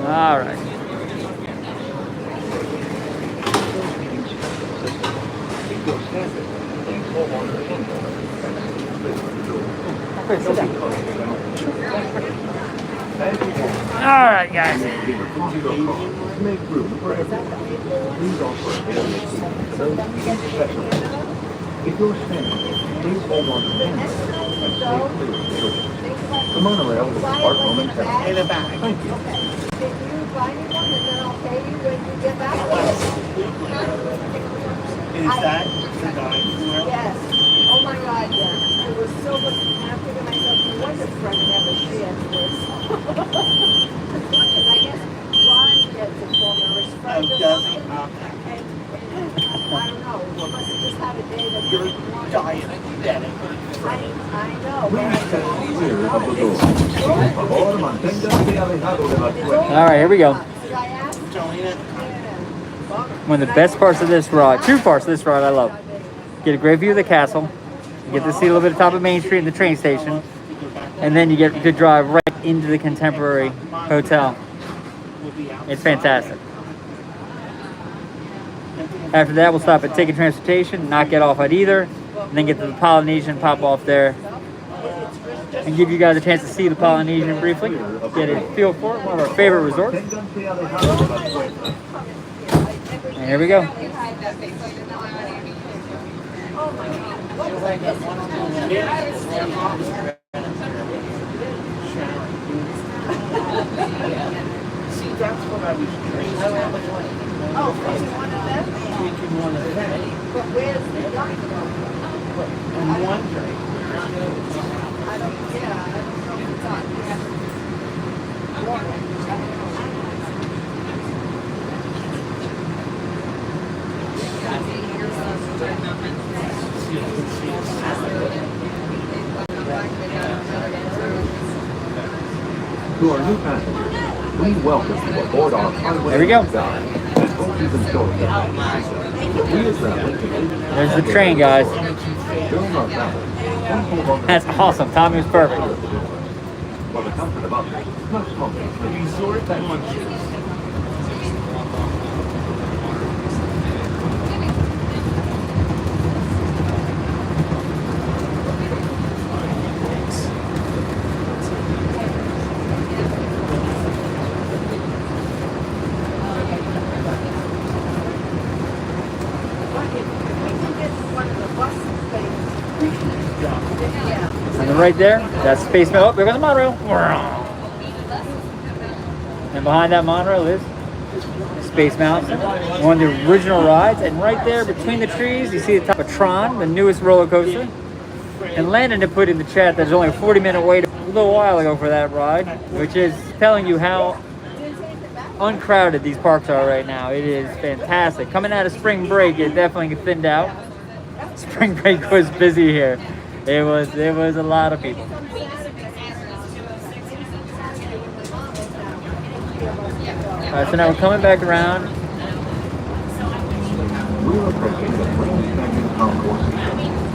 All right. Okay, sit down. All right, guys. Make room for everyone. Please offer if you're standing, please hold on to hands and stay clear of the door. The monorail will depart momentarily. In the back. Thank you. Can you buy me one and then I'll pay you when you get back? Is that the guy? Yes. Oh my God, yes. It was so much. I figured to myself, no wonder Frank never shared this. Because I guess Ron gets it for me, or his friend or something. And I don't know. We must have just had a day that You're dying to get it. I know. Please stay clear of the door. Por favor, manténganse alejado de la puerta. All right, here we go. Did I ask? One of the best parts of this ride, two parts of this ride I love. Get a great view of the castle. You get to see a little bit of top of Main Street and the train station. And then you get to drive right into the Contemporary Hotel. It's fantastic. After that, we'll stop at Ticket Transportation, not get off at either, and then get to the Polynesian, pop off there, and give you guys a chance to see the Polynesian briefly. Get a feel for it, one of our favorite resorts. And here we go. See, that's what I was curious about. Oh, is it one of them? Taking one of them. But where's the doctor? I'm wondering. I don't know if it's on. To our new passengers, we welcome you aboard our highway. There we go. And hope you've enjoyed it. We are traveling to There's the train, guys. During our travel, please hold on to That's awesome. Tommy was perfect. for the comfort of others. No smoking, please. Resort lunches. And then right there, that's Space Mountain. Oh, there goes the monorail. And behind that monorail is Space Mountain, one of the original rides. And right there between the trees, you see the top of Tron, the newest roller coaster. And Landon had put in the chat that there's only a 40-minute wait a little while ago for that ride, which is telling you how uncrowded these parks are right now. It is fantastic. Coming out of spring break, it definitely thinned out. Spring break was busy here. It was a lot of people. Alright, so now we're coming back around. We're approaching the Grand Canyon Concourse.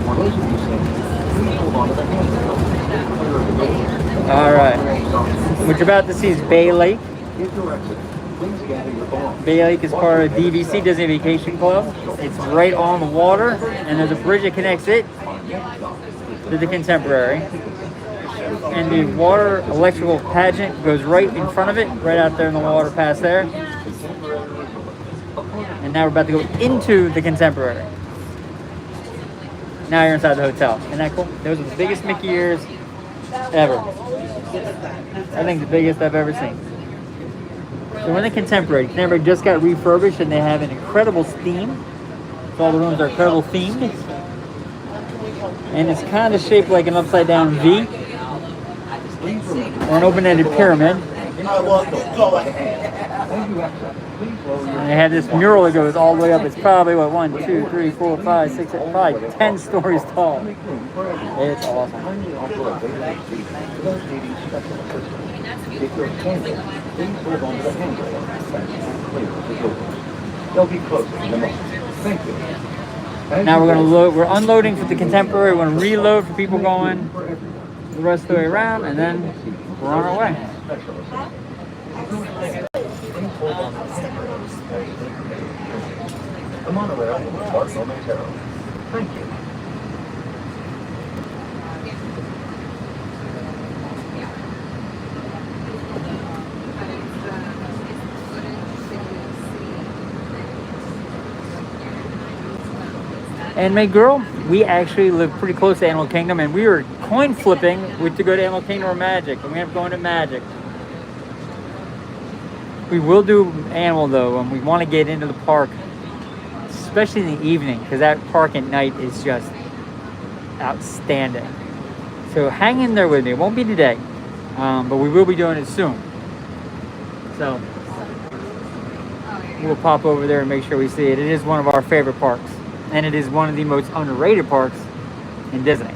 For those of you standing, please hold on to the handrail. Clear of the doors. Alright. What you're about to see is Bay Lake. If you're exiting, please gather your belongings. Bay Lake is part of DVC, Disney Vacation Club. It's right on the water, and there's a bridge that connects it to the Contemporary. And the water electrical pageant goes right in front of it, right out there in the water past there. And now we're about to go into the Contemporary. Now you're inside the hotel. Isn't that cool? Those are the biggest Mickey ears ever. I think the biggest I've ever seen. So we're in the Contemporary. Contemporary just got refurbished and they have an incredible theme. So all the rooms are incredible themed. And it's kind of shaped like an upside down V. Or an open-ended pyramid. And they have this mural that goes all the way up. It's probably, what, 1, 2, 3, 4, 5, 6, 7, probably 10 stories tall. It's awesome. They'll be closing in a moment. Thank you. Now we're gonna load. We're unloading for the Contemporary. We're gonna reload for people going the rest of the way around, and then we're on our way. The monorail will start momentarily. Thank you. Anime Girl, we actually live pretty close to Animal Kingdom, and we were coin flipping to go to Animal Kingdom or Magic, and we ended up going to Magic. We will do Animal though, and we want to get into the park, especially in the evening, because that park at night is just outstanding. So hang in there with me. It won't be today, but we will be doing it soon. So we'll pop over there and make sure we see it. It is one of our favorite parks. And it is one of the most underrated parks in Disney.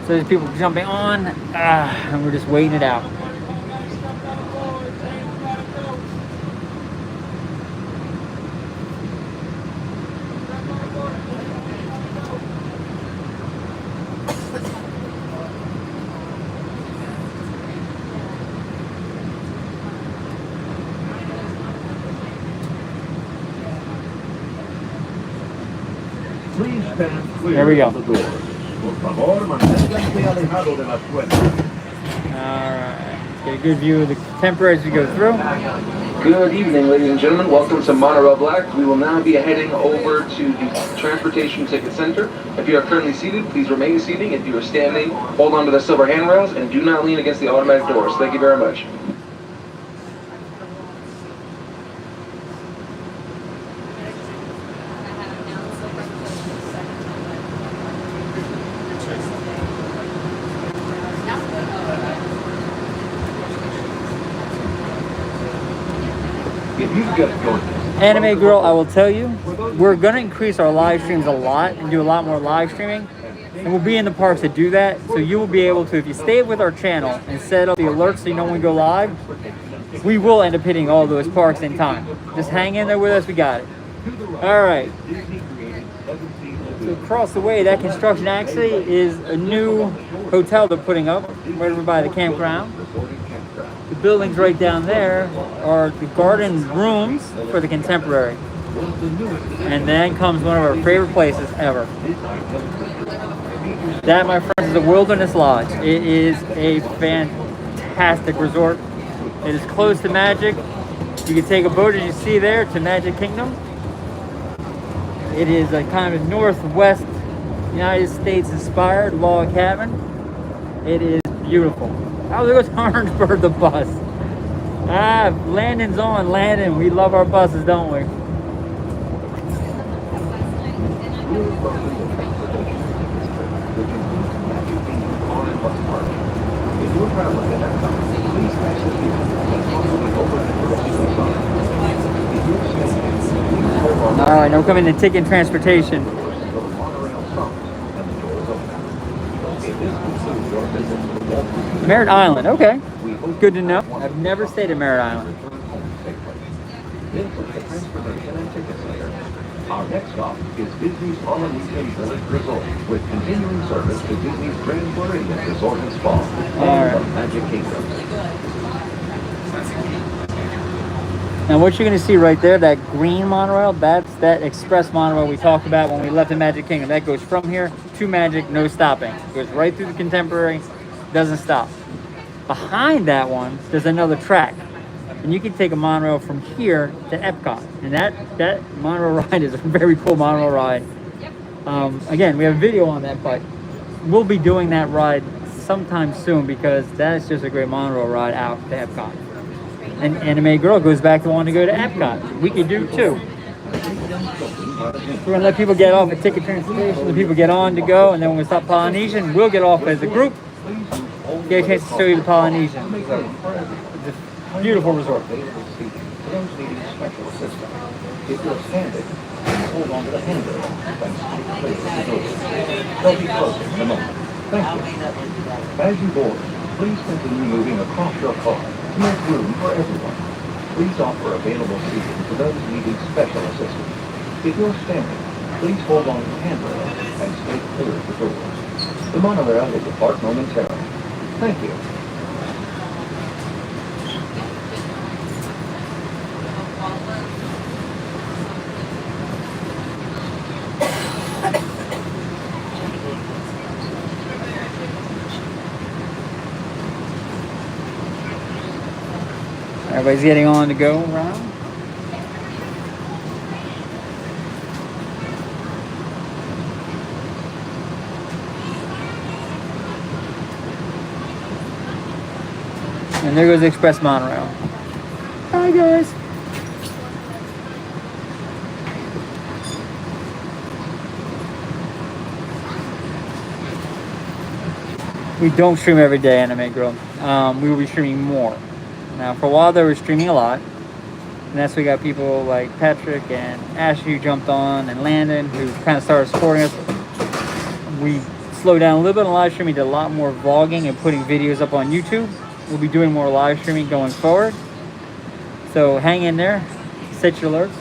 So there's people jumping on, and we're just waiting it out. Please stand clear There we go. of the doors. Por favor, manténganse alejado de las puertas. Alright, get a good view of the Contemporary as we go through. Good evening, ladies and gentlemen. Welcome to Monorail Black. We will now be heading over to the Transportation Ticket Center. If you are currently seated, please remain seated. If you are standing, hold on to the silver handrails and do not lean against the automatic doors. Thank you very much. If you get going. Anime Girl, I will tell you, we're going to increase our live streams a lot and do a lot more live streaming. And we'll be in the parks to do that. So you will be able to, if you stay with our channel and set up the alerts so you know when we go live, we will end up hitting all those parks in time. Just hang in there with us, we got it. All right. So across the way, that construction actually is a new hotel they're putting up right over by the campground. The buildings right down there are the garden rooms for the Contemporary. And then comes one of our favorite places ever. That, my friends, is the Wilderness Lodge. It is a fantastic resort. It is close to Magic. You can take a boat, as you see there, to Magic Kingdom. It is a kind of Northwest United States inspired log cabin. It is beautiful. Oh, there goes Orangeburg, the bus. Landon's on Landon. We love our buses, don't we? All right, now we're coming to Ticket Transportation. Merritt Island, okay. Good to know. I've never stayed at Merritt Island. Our next stop is Disney's All-Inclusive Village Resort, with continuing service to Disney's Grand Floridian Resort and Spa, and the Magic Kingdom. Now what you're going to see right there, that green monorail, that's that express monorail we talked about when we left the Magic Kingdom. That goes from here to Magic, no stopping. It goes right through the Contemporary, doesn't stop. Behind that one, there's another track. and you can take a monorail from here to Epcot. And that monorail ride is a very cool monorail ride. Again, we have a video on that, but we'll be doing that ride sometime soon because that is just a great monorail ride out to Epcot. And Anime Girl goes back to wanting to go to Epcot. We could do too. We're gonna let people get off at Ticket Transportation, let people get on to go, and then when we stop Polynesian, we'll get off as a group, get a chance to show you the Polynesian. So, it's a beautiful resort. If you're standing, hold on to the handrail. Thanks to the clear of the doors. They'll be closing in a moment. Thank you. As you board, please continue moving across your car to make room for everyone. Please offer available seating to those needing special assistance. If you're standing, please hold on to the handrail and stay clear of the doors. The monorail will depart momentarily. Thank you. Everybody's getting on to go around. And there goes the Express Monorail. Hi guys. We don't stream every day, Anime Girl. We will be streaming more. Now, for a while, they were streaming a lot. And that's we got people like Patrick and Ashley who jumped on, and Landon who kind of started supporting us. We slowed down a little bit on live streaming, did a lot more vlogging and putting videos up on YouTube. We'll be doing more live streaming going forward. So hang in there, set your alerts,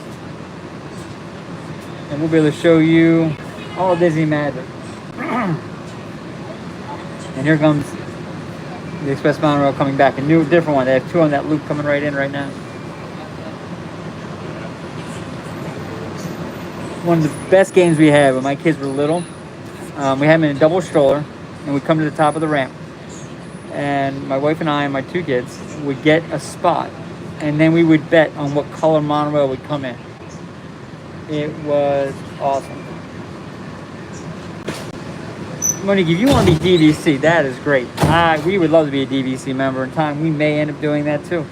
and we'll be able to show you all Disney magic. And here comes the Express Monorail coming back, a new, different one. They have two on that loop coming right in right now. One of the best games we had when my kids were little. We had them in a double stroller, and we come to the top of the ramp. And my wife and I and my two kids would get a spot, and then we would bet on what color monorail would come in. It was awesome. Monique, if you want to be DVC, that is great. We would love to be a DVC member in time. We may end up doing that too.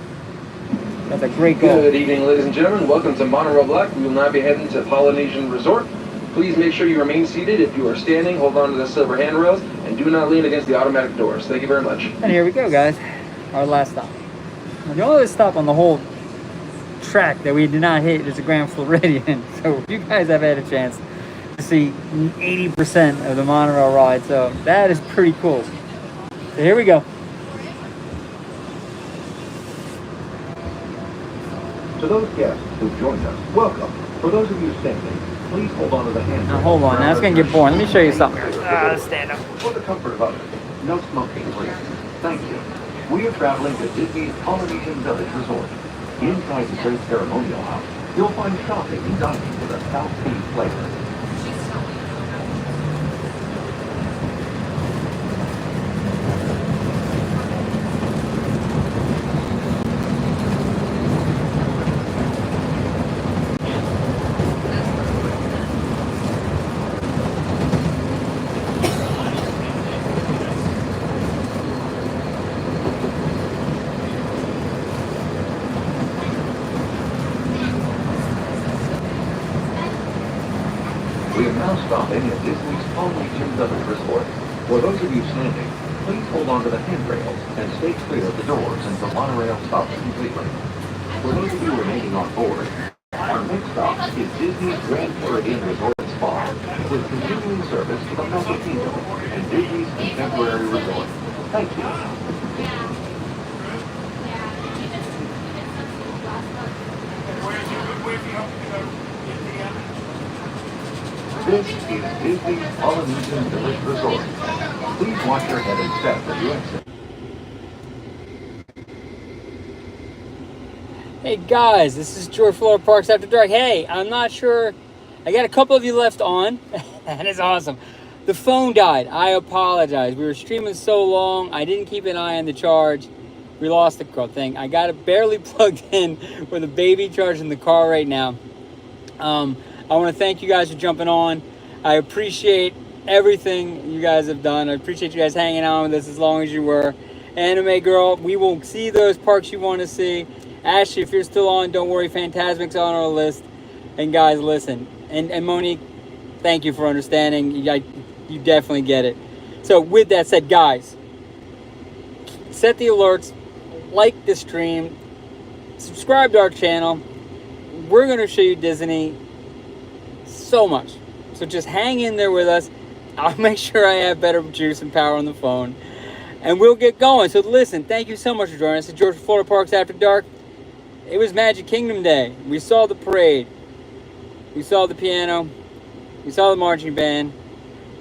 That's a great goal. Good evening, ladies and gentlemen. Welcome to Monorail Black. We will now be heading to Polynesian Resort. Please make sure you remain seated. If you are standing, hold on to the silver handrails and do not lean against the automatic doors. Thank you very much. And here we go, guys. Our last stop. Now, the only stop on the whole track that we did not hit is the Grand Floridian. So if you guys have had a chance to see 80% of the monorail ride, so that is pretty cool. So here we go. To those guests who joined us, welcome. For those of you standing, please hold on to the handrail. Now hold on, now it's going to get boring. Let me show you something. Stand up. For the comfort of others, no smoking, please. Thank you. We are traveling to Disney's Polynesian Village Resort. Inside the great ceremonial house, you'll find shopping and dining with a South Sea flavor. We are now stopping at Disney's Polynesian Village Resort. For those of you standing, please hold on to the handrails and stay clear of the doors until monorail stops completely. For those of you remaining on board, our next stop is Disney's Grand Floridian Resort and Spa, with continuing service to the Magic Kingdom and Disney's Contemporary Resort. Thank you. This is Disney's Polynesian Village Resort. Please watch your head and step as you exit. Hey guys, this is George Florida Parks After Dark. Hey, I'm not sure. I got a couple of you left on. That is awesome. The phone died. I apologize. We were streaming so long. I didn't keep an eye on the charge. We lost the thing. I got it barely plugged in with a baby charged in the car right now. I want to thank you guys for jumping on. I appreciate everything you guys have done. I appreciate you guys hanging out with us as long as you were. Anime Girl, we will see those parks you want to see. Ashley, if you're still on, don't worry. Fantasmic's on our list. And guys, listen. And Monique, thank you for understanding. You definitely get it. So with that said, guys, set the alerts, like the stream, subscribe to our channel. We're going to show you Disney so much. So just hang in there with us. I'll make sure I have better juice and power on the phone. And we'll get going. So listen, thank you so much for joining us at Georgia Florida Parks After Dark. It was Magic Kingdom Day. We saw the parade. We saw the piano. We saw the marching band.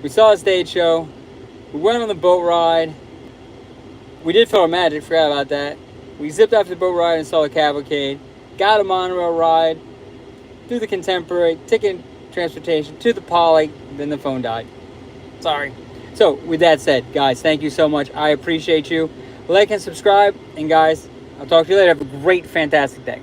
We saw a stage show. We went on the boat ride. We did Photo Magic, forgot about that. We zipped off the boat ride and saw the cavalcade. Got a monorail ride. Through the Contemporary. Ticket transportation to the Poly. Then the phone died. Sorry. So, with that said, guys, thank you so much. I appreciate you. Like and subscribe. And guys, I'll talk to you later. Have a great, fantastic day.